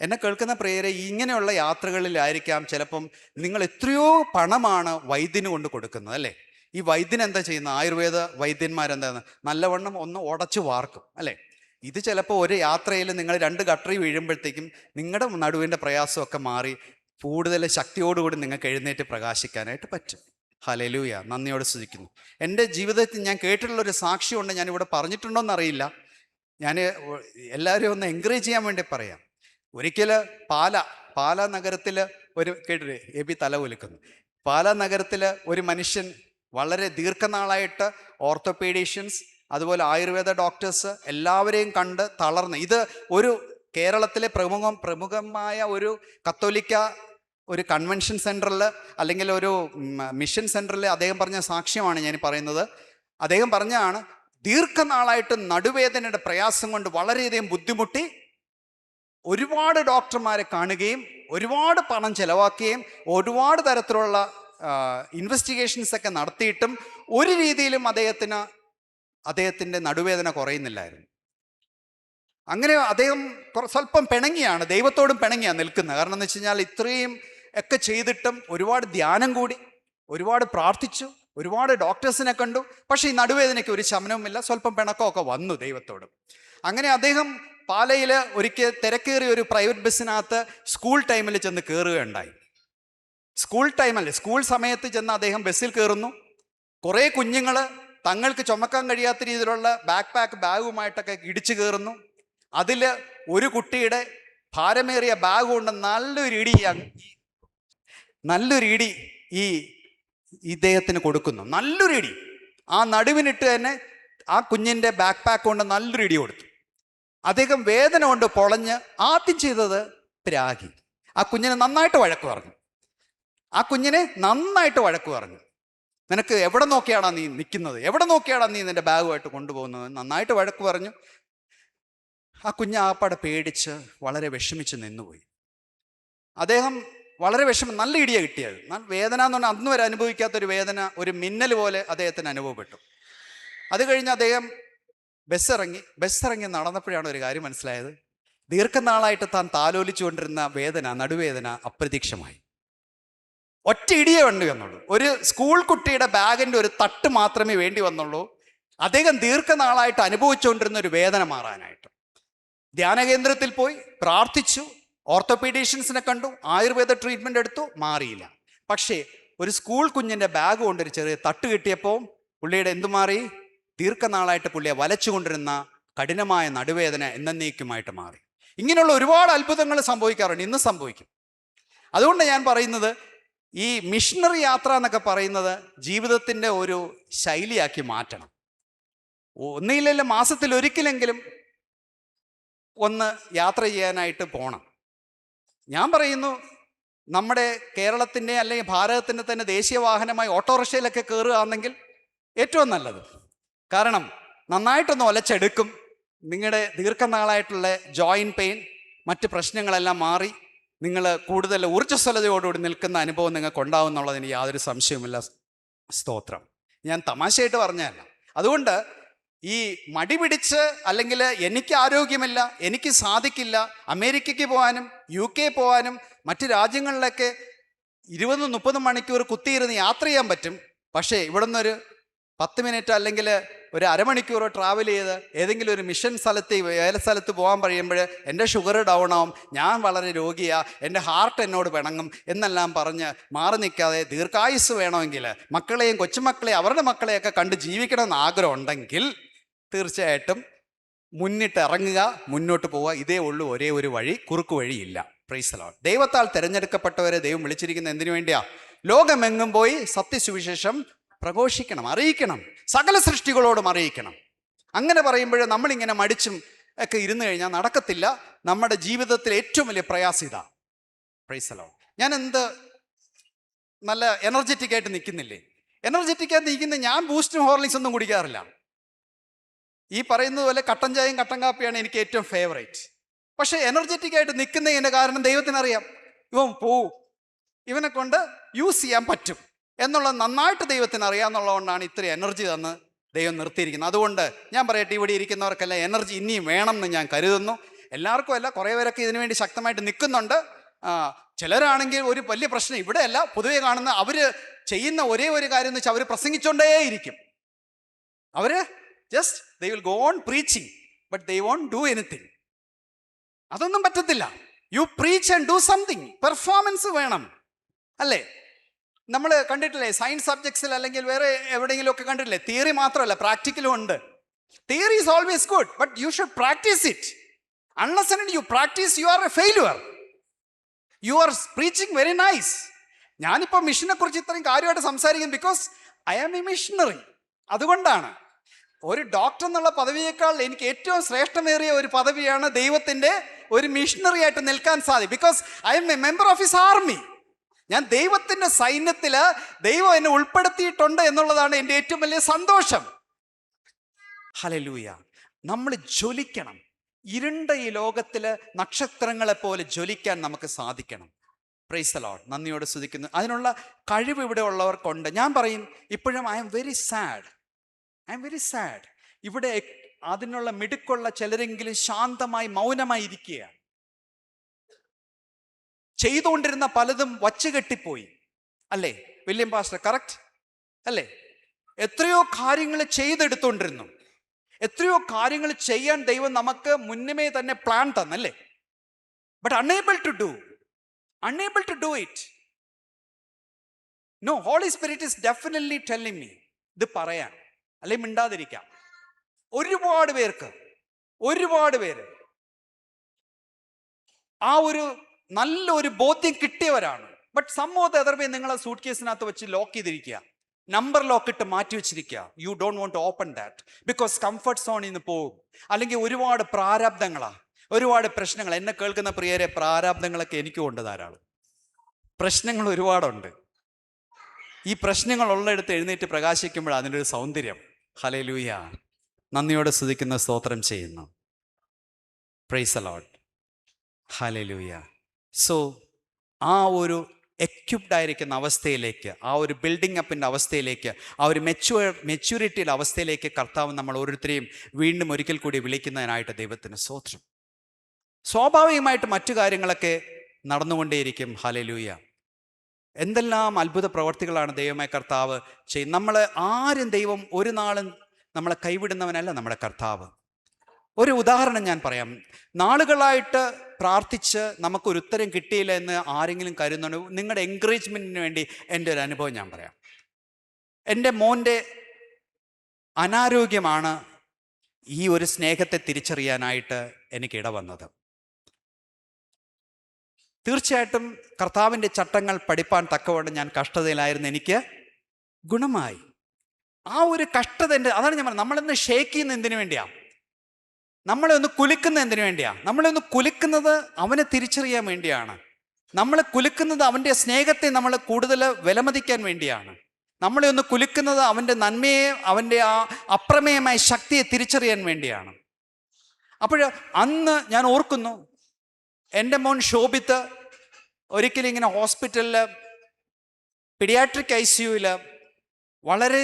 എന്നെ കേൾക്കുന്ന പ്രിയരെ, ഇങ്ങനെയുള്ള യാത്രകളിലായിരിക്കാം ചിലപ്പം നിങ്ങൾ എത്രയോ പണമാണ് വൈദ്യന് കൊണ്ട് കൊടുക്കുന്നത്, അല്ലേ? ഈ വൈദ്യൻ എന്താ ചെയ്യുന്നത്? ആയുർവേദ വൈദ്യന്മാരെന്താണ് നല്ലവണ്ണം ഒന്ന് ഉടച്ചു വാർക്കും, അല്ലേ? ഇത് ചിലപ്പോൾ ഒരു യാത്രയിൽ നിങ്ങൾ 2 ഗട്ടറി വീഴുമ്പോഴത്തേക്കും നിങ്ങളുടെ നടുവിൻ്റെ പ്രയാസമൊക്കെ മാറി കൂടുതൽ ശക്തിയോടുകൂടി നിങ്ങൾക്ക് എഴുന്നേറ്റ് പ്രകാശിക്കാനായിട്ട് പറ്റും. ഹല്ലേലൂയ, നന്ദിയോടെ സ്തുതിക്കുന്നു. എൻ്റെ ജീവിതത്തിൽ ഞാൻ കേട്ടിട്ടുള്ളൊരു സാക്ഷ്യമുണ്ട്, ഞാനിവിടെ പറഞ്ഞിട്ടുണ്ടോയെന്നറിയില്ല. ഞാൻ എല്ലാവരെയും ഒന്ന് എൻകറേജ് ചെയ്യാൻ വേണ്ടി പറയാം. ഒരിക്കൽ പാലാ നഗരത്തിൽ ഒരു കേട്ടില്ലേ, എബി തല കുലുക്കുന്നു. പാലാ നഗരത്തിൽ ഒരു മനുഷ്യൻ വളരെ ദീർഘനാളായിട്ട് ഓർത്തോപീഡീഷ്യൻസ്, അതുപോലെ ആയുർവേദ ഡോക്ടേഴ്സ് എല്ലാവരെയും കണ്ട് തളർന്ന്, ഇത് ഒരു കേരളത്തിലെ പ്രമുഖമായ ഒരു കത്തോലിക്ക ഒരു കൺവെൻഷൻ സെൻറ്ററിൽ അല്ലെങ്കിൽ ഒരു മിഷൻ സെൻറ്ററിൽ അദ്ദേഹം പറഞ്ഞ സാക്ഷ്യമാണ് ഞാൻ പറയുന്നത്. അദ്ദേഹം പറഞ്ഞാണ്, ദീർഘനാളായിട്ട് നടുവേദനയുടെ പ്രയാസം കൊണ്ട് വളരെയധികം ബുദ്ധിമുട്ടി ഒരുപാട് ഡോക്ടർമാരെ കാണുകയും ഒരുപാട് പണം ചെലവാക്കുകയും ഒരുപാട് തരത്തിലുള്ള ഇൻവെസ്റ്റിഗേഷൻസ് ഒക്കെ നടത്തിയിട്ടും ഒരു രീതിയിലും അദ്ദേഹത്തിൻ്റെ നടുവേദന കുറയുന്നില്ലായിരുന്നു. അങ്ങനെ അദ്ദേഹം സ്വല്പം പിണങ്ങിയാണ്, ദൈവത്തോടും പിണങ്ങിയാണ് നിൽക്കുന്നത്. കാരണം എന്ന് വെച്ച് കഴിഞ്ഞാൽ ഇത്രയും ഒക്കെ ചെയ്തിട്ടും ഒരുപാട് ധ്യാനം കൂടി, ഒരുപാട് പ്രാർത്ഥിച്ചു, ഒരുപാട് ഡോക്ടേഴ്സിനെ കണ്ടു, പക്ഷേ ഈ നടുവേദനയ്ക്ക് ഒരു ശമനവുമില്ല. സ്വല്പം പിണക്കമൊക്കെ വന്നു ദൈവത്തോട്. അങ്ങനെ അദ്ദേഹം പാലയിൽ ഒരിക്കൽ തിരക്കേറിയ ഒരു പ്രൈവറ്റ് ബസ്സിനകത്ത് സ്കൂൾ ടൈമിൽ ചെന്ന് കയറുകയുണ്ടായി. സ്കൂൾ സമയത്ത് ചെന്ന് അദ്ദേഹം ബസ്സിൽ കയറുന്നു. കുറേ കുഞ്ഞുങ്ങൾ തങ്ങൾക്ക് ചുമക്കാൻ കഴിയാത്ത രീതിയിലുള്ള ബാഗുമായിട്ടൊക്കെ ഇടിച്ചു കയറുന്നു. അതിൽ ഒരു കുട്ടിയുടെ ഭാരമേറിയ ബാഗ് കൊണ്ട് നല്ലൊരു ഇടി ഈ ഇദ്ദേഹത്തിന് കൊടുക്കുന്നു. നല്ലൊരു ഇടി ആ നടുവിനിട്ട് തന്നെ ആ കുഞ്ഞിൻ്റെ ബാക്ക് കൊണ്ട് നല്ലൊരു ഇടി കൊടുത്തു. അദ്ദേഹം വേദന കൊണ്ട് പൊളഞ്ഞ് ആദ്യം ചെയ്തത് പ്രാഗി. ആ കുഞ്ഞിനെ നന്നായിട്ട് വഴക്ക് പറഞ്ഞു. നിനക്ക് എവിടെ നോക്കിയാടാ നീ നിൽക്കുന്നത്, എവിടെ നോക്കിയാടാ നീ നിന്റെ ബാഗുമായിട്ട് കൊണ്ടുപോകുന്നത്, നന്നായിട്ട് വഴക്ക് പറഞ്ഞു. ആ കുഞ്ഞ് ആപ്പാടെ പേടിച്ച് വളരെ വിഷമിച്ച് നിന്നുപോയി. അദ്ദേഹം വളരെ നല്ല ഇടിയ കിട്ടിയത്. വേദന എന്ന് പറഞ്ഞാൽ അന്ന് വരെ അനുഭവിക്കാത്തൊരു വേദന, ഒരു മിന്നൽ പോലെ അദ്ദേഹത്തിന് അനുഭവപ്പെട്ടു. അത് കഴിഞ്ഞ് അദ്ദേഹം ബസ്സിറങ്ങി നടന്നപ്പോഴാണ് ഒരു കാര്യം മനസ്സിലായത്. ദീർഘനാളായിട്ട് താൻ താലോലിച്ചുകൊണ്ടിരുന്ന നടുവേദന അപ്രത്യക്ഷമായി. ഒറ്റ ഇടിയേ വേണ്ടി വന്നുള്ളൂ. ഒരു സ്കൂൾ കുട്ടിയുടെ ബാഗിൻ്റെ ഒരു തട്ട് മാത്രമേ വേണ്ടി വന്നുള്ളൂ അദ്ദേഹം ദീർഘനാളായിട്ട് അനുഭവിച്ചുകൊണ്ടിരുന്ന ഒരു വേദന മാറാനായിട്ട്. ധ്യാന കേന്ദ്രത്തിൽ പോയി പ്രാർത്ഥിച്ചു, ഓർത്തോപീഡീഷ്യൻസിനെ കണ്ടു, ആയുർവേദ ട്രീറ്റ്മെൻ്റ് എടുത്തു, മാറിയില്ല. പക്ഷേ ഒരു സ്കൂൾ കുഞ്ഞിൻ്റെ ബാഗ് കൊണ്ടൊരു ചെറിയ തട്ട് കിട്ടിയപ്പോൾ പുള്ളിയുടെ എന്തു മാറി? ദീർഘനാളായിട്ട് പുള്ളിയെ വലച്ചുകൊണ്ടിരുന്ന കഠിനമായ നടുവേദന എന്നേക്കുമായിട്ട് മാറി. ഇങ്ങനെയുള്ള ഒരുപാട് അത്ഭുതങ്ങൾ സംഭവിക്കാറുണ്ട്, ഇന്ന് സംഭവിക്കും. അതുകൊണ്ട് ഞാൻ പറയുന്നത്, ഈ മിഷണറി യാത്ര എന്നൊക്കെ പറയുന്നത് ജീവിതത്തിൻ്റെ ഒരു ശൈലിയാക്കി മാറ്റണം. ഒന്നുകിലും മാസത്തിൽ ഒരിക്കലെങ്കിലും ഒന്ന് യാത്ര ചെയ്യാനായിട്ട് പോകണം. ഞാൻ പറയുന്നു, നമ്മുടെ കേരളത്തിൻ്റെ അല്ലെങ്കിൽ ഭാരതത്തിൻ്റെ തന്നെ ദേശീയ വാഹനമായി ഓട്ടോറിക്ഷയിലൊക്കെ കയറുകയാണെങ്കിൽ ഏറ്റവും നല്ലത്. കാരണം നന്നായിട്ടൊന്ന് ഒലച്ചെടുക്കും. നിങ്ങളുടെ ദീർഘനാളായിട്ടുള്ള ജോയിൻറ്റ് പെയിൻ, മറ്റ് പ്രശ്നങ്ങളെല്ലാം മാറി നിങ്ങൾ കൂടുതൽ ഊർജ്ജസ്വലതയോടുകൂടി നിൽക്കുന്ന അനുഭവം നിങ്ങൾക്ക് ഉണ്ടാവും എന്നുള്ളതിന് യാതൊരു സംശയവുമില്ല. സ്തോത്രം. ഞാൻ തമാശയായിട്ട് പറഞ്ഞതല്ല. അതുകൊണ്ട് ഈ മടി പിടിച്ച് അല്ലെങ്കിൽ എനിക്ക് ആരോഗ്യമില്ല, എനിക്ക് സാധിക്കില്ല, അമേരിക്കയ്ക്ക് പോകാനും UK പോകാനും മറ്റ് രാജ്യങ്ങളിലൊക്കെ 20-30 മണിക്കൂർ കുത്തിയിരുന്ന് യാത്ര ചെയ്യാൻ പറ്റും. പക്ഷേ ഇവിടെ നിന്നൊരു 10 മിനിറ്റ് അല്ലെങ്കിൽ ഒരു അരമണിക്കൂറോ ട്രാവൽ ചെയ്ത് ഏതെങ്കിലും ഒരു മിഷൻ വേല സ്ഥലത്ത് പോകാൻ കഴിയുമ്പോൾ എൻ്റെ ഷുഗർ ഡൗൺ ആവും, ഞാൻ വളരെ രോഗിയാണ്, എൻ്റെ ഹാർട്ട് എന്നോട് പിണങ്ങും എന്നെല്ലാം പറഞ്ഞ് മാറി നിൽക്കാതെ ദീർഘായുസ് വേണമെങ്കിൽ മക്കളെയും കൊച്ചുമക്കളെയും അവരുടെ മക്കളെയൊക്കെ കണ്ട് ജീവിക്കണമെന്ന് ആഗ്രഹം ഉണ്ടെങ്കിൽ തീർച്ചയായിട്ടും മുന്നിട്ടിറങ്ങുക, മുന്നോട്ട് പോവുക. ഇതേ ഉള്ളൂ ഒരേ ഒരു വഴി, കുറുക്കു വഴിയില്ല. Price the Lord. ദൈവത്താൽ തിരഞ്ഞെടുക്കപ്പെട്ടവരെ ദൈവം വിളിച്ചിരിക്കുന്ന എന്തിനു വേണ്ടിയാ? ലോകമെങ്ങും പോയി സത്യസുവിശേഷം പ്രഘോഷിക്കണം, അറിയിക്കണം, സകല സൃഷ്ടികളോടും അറിയിക്കണം. അങ്ങനെ പറയുമ്പോൾ നമ്മളിങ്ങനെ മടിച്ചും ഒക്കെ ഇരുന്ന് കഴിഞ്ഞാൽ നടക്കത്തില്ല. നമ്മുടെ ജീവിതത്തിൽ ഏറ്റവും വലിയ പ്രയാസം ഇതാ. Price the Lord. ഞാൻ നല്ല എനർജറ്റിക് ആയിട്ട് നിൽക്കുന്നില്ലേ? എനർജറ്റിക് ആയിട്ട് നിൽക്കുന്ന ഞാൻ ബൂസ്റ്റും ഹോർലിക്സ് ഒന്നും കുടിക്കാറില്ല. ഈ പറയുന്നത് പോലെ കട്ടൻ ചായയും കട്ടൻ കാപ്പിയാണ് എനിക്ക് ഏറ്റവും ഫേവറേറ്റ്. പക്ഷേ എനർജറ്റിക് ആയിട്ട് നിൽക്കുന്നതിൻ്റെ കാരണം ദൈവത്തിനറിയാം. ഇവൻ പോവും, ഇവനെ കൊണ്ട് യൂസ് ചെയ്യാൻ പറ്റും എന്നുള്ളത് നന്നായിട്ട് ദൈവത്തിന് അറിയാമെന്നുള്ളതുകൊണ്ടാണ് ഇത്രയും എനർജി തന്ന് ദൈവം നിർത്തിയിരിക്കുന്നത്. അതുകൊണ്ട് ഞാൻ പറയട്ടെ, ഇവിടെ ഇരിക്കുന്നവർക്കെല്ലാം എനർജി ഇനിയും വേണം എന്ന് ഞാൻ കരുതുന്നു. എല്ലാവർക്കും അല്ല, കുറേ പേരൊക്കെ ഇതിനു വേണ്ടി ശക്തമായിട്ട് നിൽക്കുന്നുണ്ട്. ചിലരാണെങ്കിൽ ഒരു വലിയ പ്രശ്നം ഇവിടെയല്ല, പൊതുവെ കാണുന്ന അവർ ചെയ്യുന്ന ഒരേ ഒരു കാര്യം എന്ന് വെച്ചാൽ അവർ പ്രസംഗിച്ചുകൊണ്ടേയിരിക്കും. അവർ just they will go on preaching but they won't do anything. അതൊന്നും പറ്റത്തില്ല. You preach and do something. Performance വേണം, അല്ലേ? നമ്മൾ കണ്ടിട്ടില്ലേ സയൻസ് സബ്ജക്ട്സിൽ അല്ലെങ്കിൽ വേറെ എവിടെയെങ്കിലും ഒക്കെ കണ്ടിട്ടില്ലേ? തിയറി മാത്രമല്ല, പ്രാക്ടിക്കലും ഉണ്ട്. Theory is always good, but you should practise it. Unless and you practise, you are a failure. You are preaching very nice. ഞാനിപ്പോൾ മിഷനെ കുറിച്ച് ഇത്രയും കാര്യമായിട്ട് സംസാരിക്കുന്നു because I am a missionary. അതുകൊണ്ടാണ്. ഒരു ഡോക്ടർ എന്നുള്ള പദവിയേക്കാൾ എനിക്ക് ഏറ്റവും ശ്രേഷ്ഠമേറിയ ഒരു പദവിയാണ് ദൈവത്തിൻ്റെ ഒരു മിഷണറി ആയിട്ട് നിൽക്കാൻ സാധിക്കും. Because I M A member of his army. ഞാൻ ദൈവത്തിൻ്റെ സൈന്യത്തിൽ ദൈവം എന്നെ ഉൾപ്പെടുത്തിയിട്ടുണ്ട് എന്നുള്ളതാണ് എൻ്റെ ഏറ്റവും വലിയ സന്തോഷം. ഹല്ലേലൂയ. നമ്മൾ ജ്വലിക്കണം. ഇരുണ്ട ഈ ലോകത്തിൽ നക്ഷത്രങ്ങളെ പോലെ ജ്വലിക്കാൻ നമുക്ക് സാധിക്കണം. Price the Lord. നന്ദിയോടെ സ്തുതിക്കുന്നു. അതിനുള്ള കഴിവ് ഇവിടെ ഉള്ളവർക്കുണ്ട്. ഞാൻ പറയും ഇപ്പോഴും ഐ എം വെരി സാഡ്. ഇവിടെ അതിനുള്ള മിടുക്കുള്ള ചിലരെങ്കിലും ശാന്തമായി മൗനമായി ഇരിക്കുകയാണ്. ചെയ്തുകൊണ്ടിരുന്ന പലതും വച്ചുകെട്ടിപ്പോയി. അല്ലേ വില്യം പാസ്റ്റർ? കറക്റ്റ് അല്ലേ? എത്രയോ കാര്യങ്ങൾ ചെയ്തെടുത്തുകൊണ്ടിരുന്നു. എത്രയോ കാര്യങ്ങൾ ചെയ്യാൻ ദൈവം നമുക്ക് മുന്നമേ തന്നെ പ്ലാൻ തന്നല്ലേ? But unable to do it. No, Holy Spirit is definitely telling me ഇത് പറയാൻ, അല്ലെ മിണ്ടാതിരിക്കാം. ഒരുപാട് പേര് ആ ഒരു നല്ലൊരു ബോധ്യം കിട്ടിയവരാണ്. ബട്ട് സംഭവത്തെ അതർവേ നിങ്ങളെ സൂട്ട് കേസിനകത്ത് വെച്ച് ലോക്ക് ചെയ്തിരിക്കുക, നമ്പർ ലോക്ക് ഇട്ട് മാറ്റി വെച്ചിരിക്കുക. You don't want to open that because comfort സോണിൽ നിന്ന് പോകും. അല്ലെങ്കിൽ ഒരുപാട് പ്രാരാബ്ദങ്ങളാ, ഒരുപാട് പ്രശ്നങ്ങൾ. എന്നെ കേൾക്കുന്ന പ്രിയരെ, പ്രാരാബ്ദങ്ങളൊക്കെ എനിക്കും ഉണ്ട് ധാരാളം. പ്രശ്നങ്ങൾ ഒരുപാടുണ്ട്. ഈ പ്രശ്നങ്ങൾ ഉള്ളിടത്ത് എഴുന്നേറ്റ് പ്രകാശിക്കുമ്പോൾ അതിൻ്റെ ഒരു സൗന്ദര്യം. ഹല്ലേലൂയ. നന്ദിയോടെ സ്തുതിക്കുന്ന, സ്തോത്രം ചെയ്യുന്നു. Price the Lord. Hallelujah. So ആ ഒരു എക്യുപ്ഡ് ആയിരിക്കുന്ന അവസ്ഥയിലേക്ക്, ആ ഒരു ബിൽഡിംഗ് അപ്പിൻ്റെ അവസ്ഥയിലേക്ക്, ആ ഒരു മെച്യൂരിറ്റിയുടെ അവസ്ഥയിലേക്ക് കർത്താവ് നമ്മൾ ഓരോരുത്തരെയും വീണ്ടും ഒരിക്കൽ കൂടി വിളിക്കുന്നതിനായിട്ട് ദൈവത്തിന് സ്തോത്രം. സ്വാഭാവികമായിട്ട് മറ്റു കാര്യങ്ങളൊക്കെ നടന്നുകൊണ്ടേയിരിക്കും. ഹല്ലേലൂയ. എന്തെല്ലാം അത്ഭുത പ്രവർത്തികളാണ് ദൈവമായ കർത്താവ് ചെയ്യും. ആരും ദൈവം ഒരു നാളും നമ്മളെ കൈവിടുന്നവനല്ല നമ്മുടെ കർത്താവ്. ഒരു ഉദാഹരണം ഞാൻ പറയാം. നാളുകളായിട്ട് പ്രാർത്ഥിച്ച് നമുക്കൊരു ഉത്തരം കിട്ടിയില്ല എന്ന് ആരെങ്കിലും കരുതുന്നു, നിങ്ങളുടെ എൻകറേജ്മെൻറ്റിന് വേണ്ടി എൻ്റെ ഒരു അനുഭവം ഞാൻ പറയാം. എൻ്റെ മോൻ്റെ അനാരോഗ്യമാണ് ഈ ഒരു സ്നേഹത്തെ തിരിച്ചറിയാനായിട്ട് എനിക്ക് ഇടവന്നത്. തീർച്ചയായിട്ടും കർത്താവിൻ്റെ ചട്ടങ്ങൾ പഠിപ്പാൻ തക്കവണ്ണം ഞാൻ കഷ്ടതയിലായിരുന്നു. എനിക്ക് ഗുണമായി. ആ ഒരു കഷ്ടത അതാണ് ഞാൻ പറഞ്ഞത്. നമ്മളിന്ന് ഷേക്ക് ചെയ്യുന്ന എന്തിനു വേണ്ടിയാണ്? നമ്മളെ ഒന്ന് കുലുക്കുന്ന എന്തിനു വേണ്ടിയാണ്? നമ്മളെ ഒന്ന് കുലുക്കുന്നത് അവനെ തിരിച്ചറിയാൻ വേണ്ടിയാണ്. നമ്മളെ കുലുക്കുന്നത് അവൻ്റെ സ്നേഹത്തെ നമ്മൾ കൂടുതൽ വിലമതിക്കാൻ വേണ്ടിയാണ്. നമ്മളെ ഒന്ന് കുലുക്കുന്നത് അവൻ്റെ നന്മയെ, അവൻ്റെ ആ അപ്രമേയമായ ശക്തിയെ തിരിച്ചറിയാൻ വേണ്ടിയാണ്. അപ്പോൾ അന്ന് ഞാൻ ഓർക്കുന്നു, എൻ്റെ മോൻ ശോഭിത്ത് ഒരിക്കലും ഇങ്ങനെ ഹോസ്പിറ്റലിൽ പീഡിയാട്രിക് ICUവിൽ വളരെ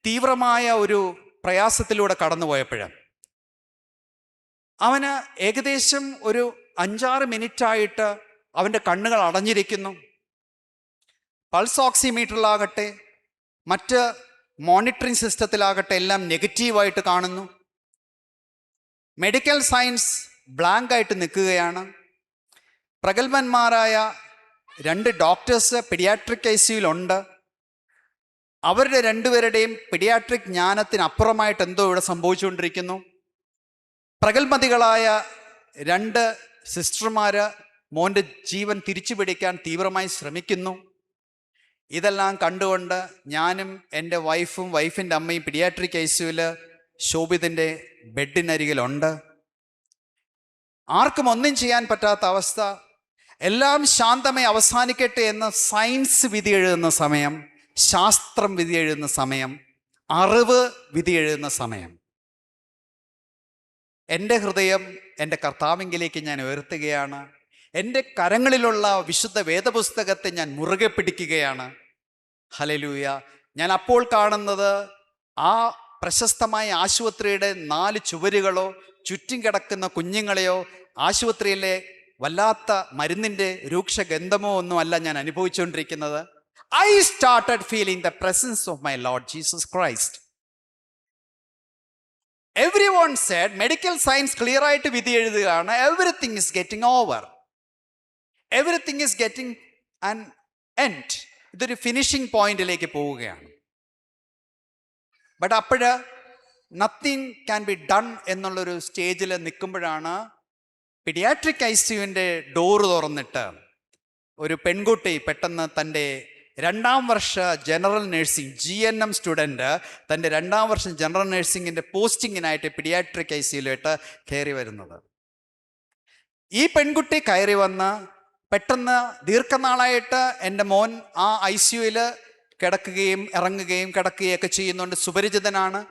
തീവ്രമായ ഒരു പ്രയാസത്തിലൂടെ കടന്നുപോയപ്പോഴാണ് അവന് ഏകദേശം ഒരു 5-6 മിനിറ്റായിട്ട് അവൻ്റെ കണ്ണുകൾ അടഞ്ഞിരിക്കുന്നു. പൾസ് ഓക്സിമീറ്ററിലാകട്ടെ മറ്റ് മോണിറ്ററിംഗ് സിസ്റ്റത്തിലാകട്ടെ എല്ലാം നെഗറ്റീവായിട്ട് കാണുന്നു. മെഡിക്കൽ സയൻസ് ബ്ലാങ്ക് ആയിട്ട് നിൽക്കുകയാണ്. പ്രഗത്ഭന്മാരായ 2 ഡോക്ടേഴ്സ് പീഡിയാട്രിക് ICUവിലുണ്ട്. അവരുടെ 2 പേരുടെയും പീഡിയാട്രിക് ജ്ഞാനത്തിനപ്പുറമായിട്ട് എന്തോ ഇവിടെ സംഭവിച്ചുകൊണ്ടിരിക്കുന്നു. പ്രഗത്ഭതികളായ 2 സിസ്റ്റർമാർ മോൻ്റെ ജീവൻ തിരിച്ചു പിടിക്കാൻ തീവ്രമായി ശ്രമിക്കുന്നു. ഇതെല്ലാം കണ്ടുകൊണ്ട് ഞാനും എൻ്റെ വൈഫിൻ്റെ അമ്മയും പീഡിയാട്രിക് ICUവിൽ ശോഭിതിൻ്റെ ബെഡിനരികിലുണ്ട്. ആർക്കും ഒന്നും ചെയ്യാൻ പറ്റാത്ത അവസ്ഥ. എല്ലാം ശാന്തമായി അവസാനിക്കട്ടെ എന്ന് സയൻസ് വിധി എഴുതുന്ന സമയം, ശാസ്ത്രം വിധി എഴുതുന്ന സമയം, അറിവ് വിധി എഴുതുന്ന സമയം, എൻ്റെ ഹൃദയം എൻ്റെ കർത്താവിങ്കിലേക്ക് ഞാൻ ഉയർത്തുകയാണ്. എൻ്റെ കരങ്ങളിലുള്ള വിശുദ്ധ വേദപുസ്തകത്തെ ഞാൻ മുറുകെ പിടിക്കുകയാണ്. ഹല്ലേലൂയ. ഞാൻ അപ്പോൾ കാണുന്നത് ആ പ്രശസ്തമായ ആശുപത്രിയുടെ 4 ചുവരുകളോ ചുറ്റും കിടക്കുന്ന കുഞ്ഞുങ്ങളെയോ ആശുപത്രിയിലെ വല്ലാത്ത മരുന്നിൻ്റെ രൂക്ഷഗന്ധമോ ഒന്നുമല്ല ഞാൻ അനുഭവിച്ചുകൊണ്ടിരിക്കുന്നത്. I started feeling the presence of my Lord Jesus Christ. Everyone said, medical science clear ആയിട്ട് വിധി എഴുതുകയാണ്, everything is getting over, everything is getting an end. ഇതൊരു ഫിനിഷിംഗ് പോയിന്റിലേക്ക് പോവുകയാണ്. ബട്ട് അപ്പോഴ് നത്തിങ് ക്യാൻ ബി ഡൺ എന്നുള്ളൊരു സ്റ്റേജിൽ നിൽക്കുമ്പോഴാണ് പീഡിയാട്രിക് ICUവിൻ്റെ ഡോറ് തുറന്നിട്ട് ഒരു പെൺകുട്ടി പെട്ടെന്ന് തൻ്റെ 2ാം വർഷ ജനറൽ നഴ്സിംഗ് GNM സ്റ്റുഡൻറ്റ് തൻ്റെ 2ാം വർഷം ജനറൽ നഴ്സിംഗിൻ്റെ പോസ്റ്റിങ്ങിനായിട്ട് പീഡിയാട്രിക് ICUവിലോട്ട് കയറി വരുന്നത്. ഈ പെൺകുട്ടി കയറി വന്ന് പെട്ടെന്ന് ദീർഘനാളായിട്ട് എൻ്റെ മോൻ ആ ICUവിൽ കിടക്കുകയും ഇറങ്ങുകയും കിടക്കുകയൊക്കെ ചെയ്യുന്നുണ്ട്, സുപരിചിതനാണ്.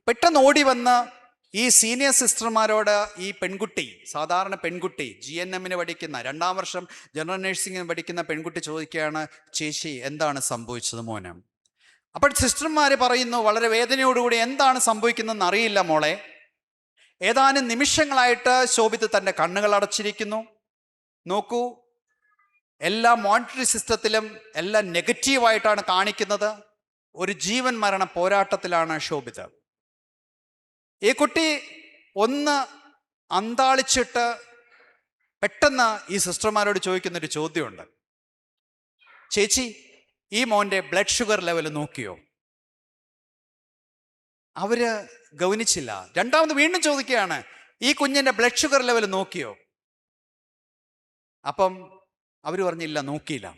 പെട്ടെന്ന് ഓടി വന്ന് ഈ സീനിയർ സിസ്റ്റർമാരോട് ഈ പെൺകുട്ടി, സാധാരണ പെൺകുട്ടി, GNM പഠിക്കുന്ന 2ാം വർഷം ജനറൽ നഴ്സിംഗിന് പഠിക്കുന്ന പെൺകുട്ടി ചോദിക്കുകയാണ്, ചേച്ചി എന്താണ് സംഭവിച്ചത് മോനെ? അപ്പോൾ സിസ്റ്റർമാർ പറയുന്നു വളരെ വേദനയോടുകൂടി, എന്താണ് സംഭവിക്കുന്നതെന്ന് അറിയില്ല മോളെ. ഏതാനും നിമിഷങ്ങളായിട്ട് ശോഭിത് തൻ്റെ കണ്ണുകൾ അടച്ചിരിക്കുന്നു. നോക്കൂ, എല്ലാ മോണിറ്ററി സിസ്റ്റത്തിലും എല്ലാം നെഗറ്റീവായിട്ടാണ് കാണിക്കുന്നത്. ഒരു ജീവൻ മരണ പോരാട്ടത്തിലാണ് ശോഭിത്. ഈ കുട്ടി ഒന്ന് അന്താളിച്ചിട്ട് പെട്ടെന്ന് ഈ സിസ്റ്റർമാരോട് ചോദിക്കുന്നൊരു ചോദ്യമുണ്ട്, ചേച്ചി ഈ മോൻ്റെ ബ്ലഡ് ഷുഗർ ലെവൽ നോക്കിയോ? അവര് ഗൗനിച്ചില്ല. രണ്ടാമത് വീണ്ടും ചോദിക്കുകയാണ്, ഈ കുഞ്ഞിൻ്റെ ബ്ലഡ് ഷുഗർ ലെവൽ നോക്കിയോ? അപ്പം അവർ പറഞ്ഞില്ല, നോക്കിയില്ല.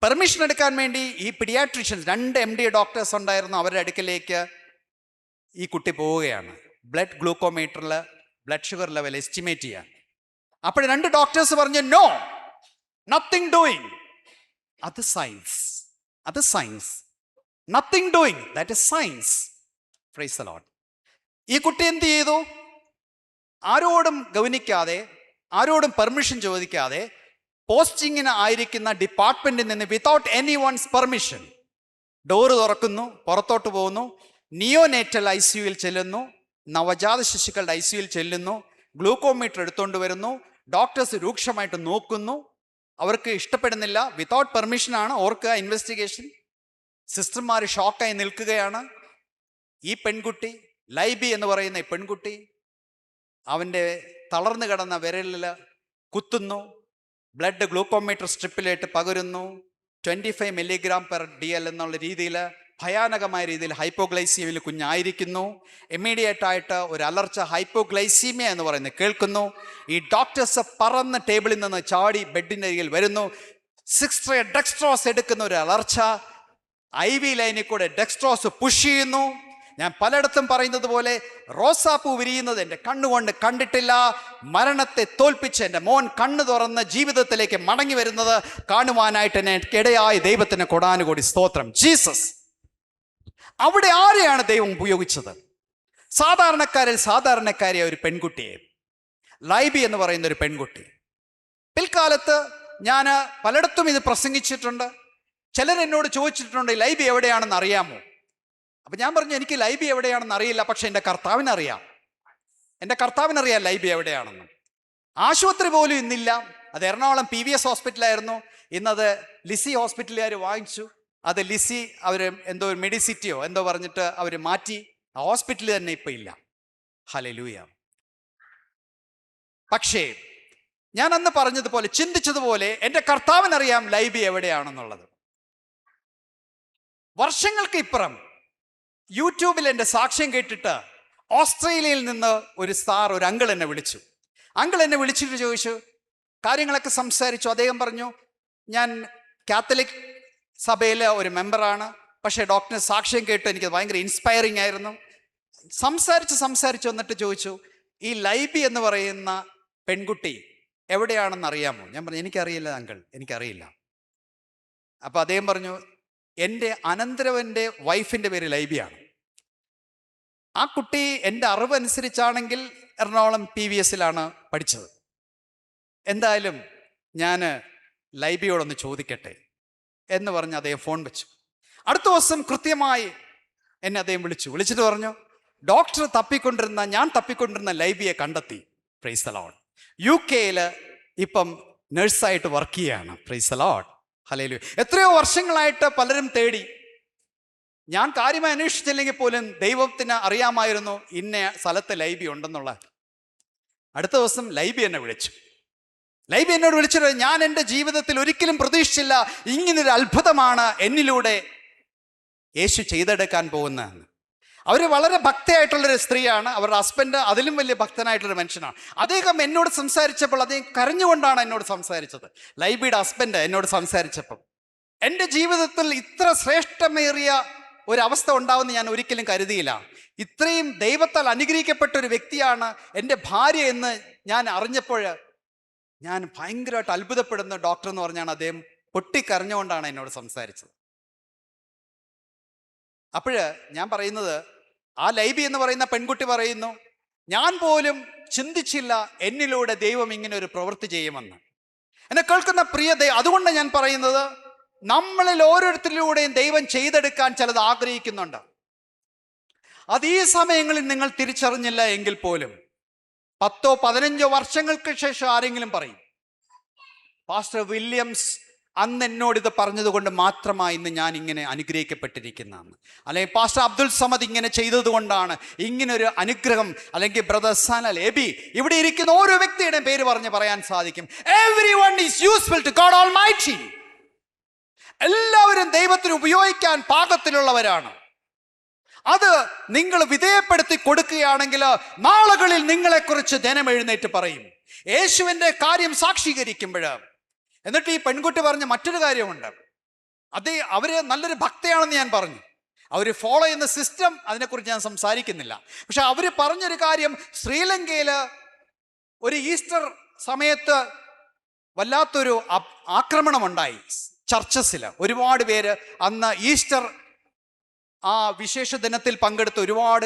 പെർമിഷൻ എടുക്കാൻ വേണ്ടി ഈ പീഡിയാട്രീഷ്യൻസ്, 2 MD ഡോക്ടേഴ്സ് ഉണ്ടായിരുന്നു, അവരുടെ അടുക്കലേക്ക് ഈ കുട്ടി പോവുകയാണ്. ബ്ലഡ് ഗ്ലൂക്കോമീറ്ററിൽ ബ്ലഡ് ഷുഗർ ലെവൽ എസ്റ്റിമേറ്റ് ചെയ്യാൻ. അപ്പോൾ 2 ഡോക്ടേഴ്സ് പറഞ്ഞു, നോ, നത്തിങ് ഡൂയിങ്. അത് science. Nothing doing, that is science. Praise the Lord. ഈ കുട്ടി എന്ത് ചെയ്തു? ആരോടും ഗൗനിക്കാതെ, ആരോടും പെർമിഷൻ ചോദിക്കാതെ, പോസ്റ്റിങ്ങിന് ആയിരിക്കുന്ന ഡിപ്പാർട്ട്മെന്റിൽ നിന്ന് without any one's permission door തുറക്കുന്നു, പുറത്തോട്ട് പോകുന്നു, നിയോനേറ്റൽ ICUവിൽ ചെല്ലുന്നു, നവജാത ശിശുക്കളുടെ ICUവിൽ ചെല്ലുന്നു, ഗ്ലൂക്കോമീറ്റർ എടുത്തുകൊണ്ട് വരുന്നു. ഡോക്ടേഴ്സ് രൂക്ഷമായിട്ട് നോക്കുന്നു, അവർക്ക് ഇഷ്ടപ്പെടുന്നില്ല. വിതൗട്ട് പെർമിഷനാണ്, ഓർക്കുക ഇൻവെസ്റ്റിഗേഷൻ. സിസ്റ്റർമാർ ഷോക്കായി നിൽക്കുകയാണ്. ഈ പെൺകുട്ടി, ലൈബി എന്ന് പറയുന്ന ഈ പെൺകുട്ടി, അവൻ്റെ തളർന്നു കിടന്ന വിരലിൽ കുത്തുന്നു, ബ്ലഡ് ഗ്ലൂക്കോമീറ്റർ സ്ട്രിപ്പിലേട്ട് പകരുന്നു. 25 mg/dl എന്നുള്ള രീതിയിൽ, ഭയാനകമായ രീതിയിൽ ഹൈപ്പോഗ്ലൈസീമിയയിൽ കുഞ്ഞായിരിക്കുന്നു. ഇമ്മീഡിയറ്റ് ആയിട്ട് ഒരു അലർച്ച, ഹൈപ്പോഗ്ലൈസീമിയ എന്ന് പറയുന്നത് കേൾക്കുന്നു. ഈ ഡോക്ടേഴ്സ് പറന്ന് ടേബിളിൽ നിന്ന് ചാടി ബെഡിൻ്റെ അരികിൽ വരുന്നു. സിസ്റ്റർ ഡെക്സ്ട്രോസ് എടുക്കുന്ന ഒരു അലർച്ച, IV ലൈനിൽ കൂടെ ഡെക്സ്ട്രോസ് പുഷ് ചെയ്യുന്നു. ഞാൻ പലയിടത്തും പറയുന്നത് പോലെ, റോസാപ്പൂ വിരിയുന്നത് എൻ്റെ കണ്ണുകൊണ്ട് കണ്ടിട്ടില്ല. മരണത്തെ തോൽപ്പിച്ച് എൻ്റെ മോൻ കണ്ണു തുറന്ന് ജീവിതത്തിലേക്ക് മടങ്ങി വരുന്നത് കാണുവാനായിട്ട് എനിക്കിടയായി ദൈവത്തിന് കൊടാനുകൂടി സ്തോത്രം. ജീസസ്. അവിടെ ആരെയാണ് ദൈവം ഉപയോഗിച്ചത്? സാധാരണക്കാരിയ ഒരു പെൺകുട്ടിയെ, ലൈബി എന്ന് പറയുന്ന ഒരു പെൺകുട്ടി. പിൽക്കാലത്ത് ഞാൻ പലയിടത്തും ഇത് പ്രസംഗിച്ചിട്ടുണ്ട്. ചിലർ എന്നോട് ചോദിച്ചിട്ടുണ്ട്, ലൈബി എവിടെയാണെന്ന് അറിയാമോ? അപ്പം ഞാൻ പറഞ്ഞു, എനിക്ക് ലൈബി എവിടെയാണെന്ന് അറിയില്ല, പക്ഷെ എൻ്റെ കർത്താവിനറിയാം. ലൈബി എവിടെയാണെന്ന്. ആശുപത്രി പോലും ഇന്നില്ല. അത് എറണാകുളം PVS ഹോസ്പിറ്റലായിരുന്നു. ഇന്നത് ലിസി ഹോസ്പിറ്റലുകാർ വാങ്ങിച്ചു. അത് ലിസി അവർ എന്തോ മെഡിസിറ്റിയോ എന്തോ പറഞ്ഞിട്ട് അവർ മാറ്റി. ആ ഹോസ്പിറ്റലിൽ തന്നെ ഇപ്പം ഇല്ല. ഹല്ലേലൂയ. പക്ഷേ ഞാൻ അന്ന് പറഞ്ഞതുപോലെ, ചിന്തിച്ചതുപോലെ, എൻ്റെ കർത്താവിനറിയാം ലൈബി എവിടെയാണെന്നുള്ളത്. വർഷങ്ങൾക്ക് ഇപ്പുറം യൂട്യൂബിൽ എൻ്റെ സാക്ഷ്യം കേട്ടിട്ട് ഓസ്ട്രേലിയയിൽ നിന്ന് ഒരു അങ്കിൾ എന്നെ വിളിച്ചു. എന്നെ വിളിച്ചിട്ട് ചോദിച്ചു, കാര്യങ്ങളൊക്കെ സംസാരിച്ചു. അദ്ദേഹം പറഞ്ഞു, ഞാൻ കാത്തലിക് സഭയിലെ ഒരു മെമ്പറാണ്, പക്ഷേ ഡോക്ടറിന് സാക്ഷ്യം കേട്ട് എനിക്ക് ഭയങ്കര ഇൻസ്പയറിംഗ് ആയിരുന്നു. സംസാരിച്ച് വന്നിട്ട് ചോദിച്ചു, ഈ ലൈബി എന്ന് പറയുന്ന പെൺകുട്ടി എവിടെയാണെന്ന് അറിയാമോ? ഞാൻ പറഞ്ഞു, എനിക്കറിയില്ല അങ്കിൾ, എനിക്കറിയില്ല. അപ്പോൾ അദ്ദേഹം പറഞ്ഞു, എൻ്റെ അനന്തരവൻ്റെ വൈഫിൻ്റെ പേര് ലൈബിയാണ്. ആ കുട്ടി എൻ്റെ അറിവനുസരിച്ചാണെങ്കിൽ എറണാകുളം PVSലാണ് പഠിച്ചത്. എന്തായാലും ഞാൻ ലൈബിയോടൊന്ന് ചോദിക്കട്ടെ എന്ന് പറഞ്ഞ് അദ്ദേഹം ഫോൺ വെച്ചു. അടുത്ത ദിവസം കൃത്യമായി എന്നെ അദ്ദേഹം വിളിച്ചിട്ട് പറഞ്ഞു, ഞാൻ തപ്പിക്കൊണ്ടിരുന്ന ലൈബിയെ കണ്ടെത്തി. Price the Lord. UK ഇപ്പം നഴ്സായിട്ട് വർക്ക് ചെയ്യാണ്. Price the Lord. ഹല്ലേലൂയ. എത്രയോ വർഷങ്ങളായിട്ട് പലരും തേടി. ഞാൻ കാര്യമായി അന്വേഷിച്ചില്ലെങ്കിൽ പോലും ദൈവത്തിന് അറിയാമായിരുന്നു ഇന്ന സ്ഥലത്ത് ലൈബി ഉണ്ടെന്നുള്ള. അടുത്ത ദിവസം ലൈബി എന്നോട് വിളിച്ചിട്ട്, ഞാൻ എൻ്റെ ജീവിതത്തിൽ ഒരിക്കലും പ്രതീക്ഷിച്ചില്ല ഇങ്ങനൊരു അത്ഭുതമാണ് എന്നിലൂടെ യേശു ചെയ്തെടുക്കാൻ പോകുന്നതെന്ന്. അവർ വളരെ ഭക്തയായിട്ടുള്ളൊരു സ്ത്രീയാണ്. അവരുടെ ഹസ്ബൻഡ് അതിലും വലിയ ഭക്തനായിട്ടുള്ളൊരു മനുഷ്യനാണ്. അദ്ദേഹം എന്നോട് സംസാരിച്ചപ്പോൾ അദ്ദേഹം കരഞ്ഞുകൊണ്ടാണ് എന്നോട് സംസാരിച്ചത്. ലൈബിയുടെ ഹസ്ബൻഡ് എന്നോട് സംസാരിച്ചപ്പോൾ, എൻ്റെ ജീവിതത്തിൽ ഇത്ര ശ്രേഷ്ഠമേറിയ ഒരവസ്ഥ ഉണ്ടാവുമെന്ന് ഞാൻ ഒരിക്കലും കരുതിയില്ല. ഇത്രയും ദൈവത്താൽ അനുഗ്രഹിക്കപ്പെട്ട ഒരു വ്യക്തിയാണ് എൻ്റെ ഭാര്യ എന്ന് ഞാൻ അറിഞ്ഞപ്പോൾ ഞാൻ ഭയങ്കരമായിട്ട് അത്ഭുതപ്പെടുന്ന ഡോക്ടർ എന്ന് പറഞ്ഞാണ് അദ്ദേഹം പൊട്ടിക്കരഞ്ഞുകൊണ്ടാണ് എന്നോട് സംസാരിച്ചത്. അപ്പോൾ ഞാൻ പറയുന്നത്, ആ ലൈബി എന്ന് പറയുന്ന പെൺകുട്ടി പറയുന്നു, ഞാൻ പോലും ചിന്തിച്ചില്ല എന്നിലൂടെ ദൈവം ഇങ്ങനെ ഒരു പ്രവൃത്തി ചെയ്യുമെന്ന്. എന്നെ കേൾക്കുന്ന അതുകൊണ്ട് ഞാൻ പറയുന്നത്, നമ്മളിൽ ഓരോരുത്തരിലൂടെയും ദൈവം ചെയ്തെടുക്കാൻ ചിലത് ആഗ്രഹിക്കുന്നുണ്ട്. അത് ഈ സമയങ്ങളിൽ നിങ്ങൾ തിരിച്ചറിഞ്ഞില്ല എങ്കിൽ പോലും 10-15 വർഷങ്ങൾക്ക് ശേഷം ആരെങ്കിലും പറയും, പാസ്റ്റർ വില്യംസ് അന്ന് എന്നോട് ഇത് പറഞ്ഞതുകൊണ്ട് മാത്രമായി ഇന്ന് ഞാൻ ഇങ്ങനെ അനുഗ്രഹിക്കപ്പെട്ടിരിക്കുന്നതെന്ന്, അല്ലെങ്കിൽ പാസ്റ്റർ അബ്ദുൽ സമദ് ഇങ്ങനെ ചെയ്തത് കൊണ്ടാണ് ഇങ്ങനൊരു അനുഗ്രഹം, അല്ലെങ്കിൽ ബ്രദർ സനൽ എബി, ഇവിടെ ഇരിക്കുന്ന ഓരോ വ്യക്തിയുടെയും പേര് പറഞ്ഞ് പറയാൻ സാധിക്കും. Everyone is useful to God Almighty. എല്ലാവരും ദൈവത്തിന് ഉപയോഗിക്കാൻ പാകത്തിലുള്ളവരാണ്. അത് നിങ്ങൾ വിധേയപ്പെടുത്തി കൊടുക്കുകയാണെങ്കിൽ നാളുകളിൽ നിങ്ങളെക്കുറിച്ച് ജനം എഴുന്നേറ്റ് പറയും. യേശുവിൻ്റെ കാര്യം സാക്ഷീകരിക്കുമ്പോൾ, എന്നിട്ട് ഈ പെൺകുട്ടി പറഞ്ഞ മറ്റൊരു കാര്യമുണ്ട്. അവര് നല്ലൊരു ഭക്തയാണെന്ന് ഞാൻ പറഞ്ഞു. അവർ ഫോളോ ചെയ്യുന്ന സിസ്റ്റം, അതിനെക്കുറിച്ച് ഞാൻ സംസാരിക്കുന്നില്ല. പക്ഷെ അവർ പറഞ്ഞൊരു കാര്യം, ശ്രീലങ്കയിൽ ഒരു ഈസ്റ്റർ സമയത്ത് വല്ലാത്തൊരു ആക്രമണമുണ്ടായി. ചർച്ചസിൽ ഒരുപാട് പേര് അന്ന് ഈസ്റ്റർ ആ വിശേഷ ദിനത്തിൽ പങ്കെടുത്ത ഒരുപാട്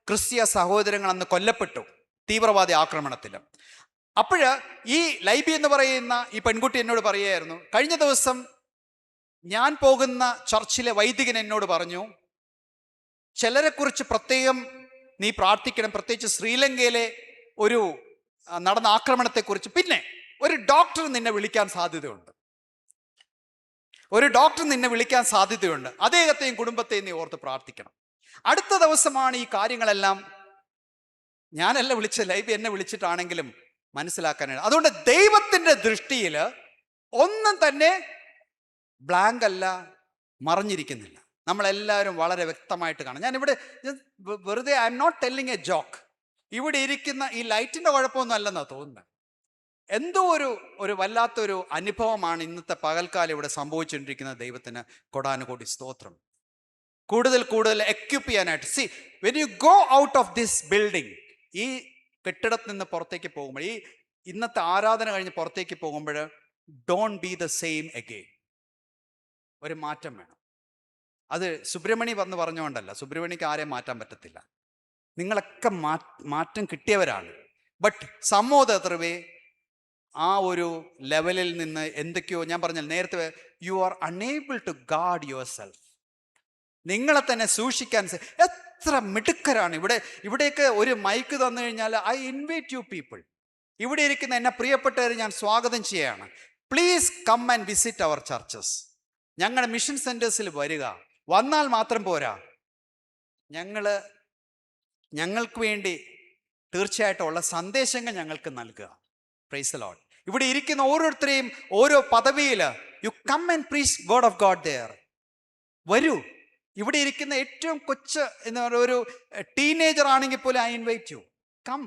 ക്രിസ്തീയ സഹോദരങ്ങൾ അന്ന് കൊല്ലപ്പെട്ടു തീവ്രവാദി ആക്രമണത്തിൽ. അപ്പോൾ ഈ ലൈബി എന്ന് പറയുന്ന ഈ പെൺകുട്ടി എന്നോട് പറയുകയായിരുന്നു, കഴിഞ്ഞ ദിവസം ഞാൻ പോകുന്ന ചർച്ചിലെ വൈദികൻ എന്നോട് പറഞ്ഞു, ചിലരെക്കുറിച്ച് പ്രത്യേകം നീ പ്രാർത്ഥിക്കണം, പ്രത്യേകിച്ച് ശ്രീലങ്കയിലെ ഒരു നടന്ന ആക്രമണത്തെക്കുറിച്ച്. പിന്നെ ഒരു ഡോക്ടർ നിന്നെ വിളിക്കാൻ സാധ്യതയുണ്ട്, അദ്ദേഹത്തെയും കുടുംബത്തെയും നീ ഓർത്ത് പ്രാർത്ഥിക്കണം. അടുത്ത ദിവസമാണ് ഈ കാര്യങ്ങളെല്ലാം, ഞാനല്ല വിളിച്ചത്, ലൈബി എന്നെ വിളിച്ചിട്ടാണെങ്കിലും മനസ്സിലാക്കാനാണ്. അതുകൊണ്ട് ദൈവത്തിൻ്റെ ദൃഷ്ടിയിൽ ഒന്നും തന്നെ ബ്ലാങ്ക് അല്ല, മറഞ്ഞിരിക്കുന്നില്ല. നമ്മളെല്ലാവരും വളരെ വ്യക്തമായിട്ട് കാണാം. ഞാനിവിടെ വെറുതെ I'm not telling a joke. ഇവിടെ ഇരിക്കുന്ന ഈ ലൈറ്റിൻ്റെ കുഴപ്പമൊന്നും അല്ലെന്നാണ് തോന്നുന്നത്. എന്തോ ഒരു വല്ലാത്തൊരു അനുഭവമാണ് ഇന്നത്തെ പകൽക്കാലം ഇവിടെ സംഭവിച്ചുകൊണ്ടിരിക്കുന്നത്. ദൈവത്തിന് കൊടാനുകോടി സ്തോത്രം. കൂടുതൽ എക്യുപ്പ് ചെയ്യാനായിട്ട്. C, when you go out of this building, ഈ കെട്ടിടത്തിൽ നിന്ന് പുറത്തേക്ക് പോകുമ്പോൾ, ഈ ഇന്നത്തെ ആരാധന കഴിഞ്ഞ് പുറത്തേക്ക് പോകുമ്പോൾ, don't be the same again. ഒരു മാറ്റം വേണം. അത് സുബ്രഹ്മണി വന്ന് പറഞ്ഞുകൊണ്ടല്ല, സുബ്രഹ്മണിക്ക് ആരെയും മാറ്റാൻ പറ്റത്തില്ല. നിങ്ങളൊക്കെ മാറ്റം കിട്ടിയവരാണ്. But some of the other way, ആ ഒരു ലെവലിൽ നിന്ന് എന്തൊക്കെയോ ഞാൻ പറഞ്ഞാൽ നേരത്തെ, you are unable to guard yourself. നിങ്ങളെ തന്നെ സൂക്ഷിക്കാൻ എത്ര മിടുക്കരാണ്. ഇവിടെയൊക്കെ ഒരു മൈക്ക് തന്നു കഴിഞ്ഞാൽ ഐ ഇൻവൈറ്റ് യു പീപ്പിൾ. ഇവിടെ ഇരിക്കുന്ന എന്നെ പ്രിയപ്പെട്ടവരെ ഞാൻ സ്വാഗതം ചെയ്യുകയാണ്. Please come and visit our churches. ഞങ്ങളുടെ മിഷൻ സെൻറ്റേഴ്സിൽ വരിക. വന്നാൽ മാത്രം പോരാ, ഞങ്ങൾക്ക് വേണ്ടി തീർച്ചയായിട്ടും ഉള്ള സന്ദേശങ്ങൾ ഞങ്ങൾക്ക് നൽകുക. Praise the Lord. ഇവിടെ ഇരിക്കുന്ന ഓരോരുത്തരെയും ഓരോ പദവിയിൽ, you come and preach word of God there. വരൂ. ഇവിടെ ഇരിക്കുന്ന ഏറ്റവും കൊച്ച് എന്ന് പറയുന്ന ഒരു ടീനേജർ ആണെങ്കിൽ പോലും ഐ ഇൻവൈറ്റ് യു, കം,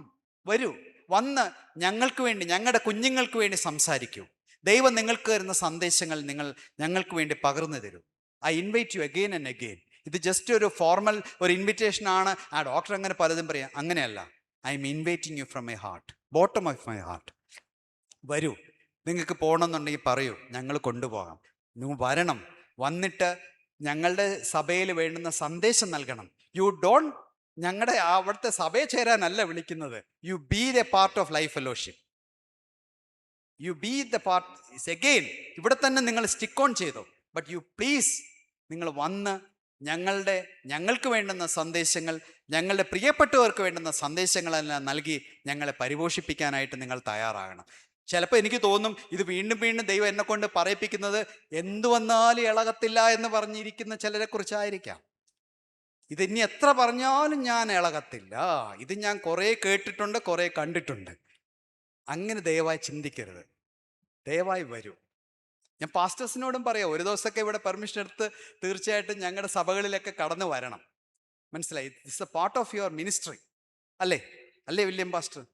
വരൂ. വന്ന് ഞങ്ങൾക്ക് വേണ്ടി, ഞങ്ങളുടെ കുഞ്ഞുങ്ങൾക്ക് വേണ്ടി സംസാരിക്കൂ. ദൈവം നിങ്ങൾക്ക് തരുന്ന സന്ദേശങ്ങൾ ഞങ്ങൾക്ക് വേണ്ടി പകർന്നു തരൂ. I invite you again and again. ഇത് ജസ്റ്റ് ഒരു ഫോർമൽ ഒരു ഇൻവിറ്റേഷൻ ആണ്. ആ ഡോക്ടർ അങ്ങനെ പലതും പറയാം, അങ്ങനെയല്ല. I M inviting you from my heart, bottom of my heart. വരൂ. നിങ്ങൾക്ക് പോകണമെന്നുണ്ടെങ്കിൽ പറയൂ, ഞങ്ങൾ കൊണ്ടുപോകാം. നിങ്ങൾ വരണം. വന്നിട്ട് ഞങ്ങളുടെ സഭയിൽ വേണ്ടുന്ന സന്ദേശം നൽകണം. യു ഡോണ്ട്, ഞങ്ങളുടെ അവിടുത്തെ സഭയെ ചേരാനല്ല വിളിക്കുന്നത്. You be the part of Life Fellowship. You be the part. Again ഇവിടെ തന്നെ നിങ്ങൾ സ്റ്റിക്ക് ഓൺ ചെയ്തോ. ബട്ട് യു പ്ലീസ്, നിങ്ങൾ വന്ന് ഞങ്ങൾക്ക് വേണ്ടുന്ന സന്ദേശങ്ങൾ, ഞങ്ങളുടെ പ്രിയപ്പെട്ടവർക്ക് വേണ്ടുന്ന സന്ദേശങ്ങളെല്ലാം നൽകി ഞങ്ങളെ പരിപോഷിപ്പിക്കാനായിട്ട് നിങ്ങൾ തയ്യാറാകണം. ചിലപ്പോൾ എനിക്ക് തോന്നും, ഇത് വീണ്ടും ദൈവം എന്നെ കൊണ്ട് പറയിപ്പിക്കുന്നത് എന്തു വന്നാലും ഇളകത്തില്ല എന്ന് പറഞ്ഞിരിക്കുന്ന ചിലരെ കുറിച്ചായിരിക്കാം. ഇതിനി എത്ര പറഞ്ഞാലും ഞാൻ ഇളകത്തില്ല, ഇത് ഞാൻ കുറേ കേട്ടിട്ടുണ്ട്, കുറേ കണ്ടിട്ടുണ്ട്. അങ്ങനെ ദയവായി ചിന്തിക്കരുത്. ദയവായി വരൂ. ഞാൻ പാസ്റ്റേഴ്സിനോടും പറയാം, ഒരു ദിവസമൊക്കെ ഇവിടെ പെർമിഷൻ എടുത്ത് തീർച്ചയായിട്ടും ഞങ്ങളുടെ സഭകളിലൊക്കെ കടന്നു വരണം. മനസ്സിലായി? It's a part of your ministry. അല്ലേ വില്യം പാസ്റ്റർ?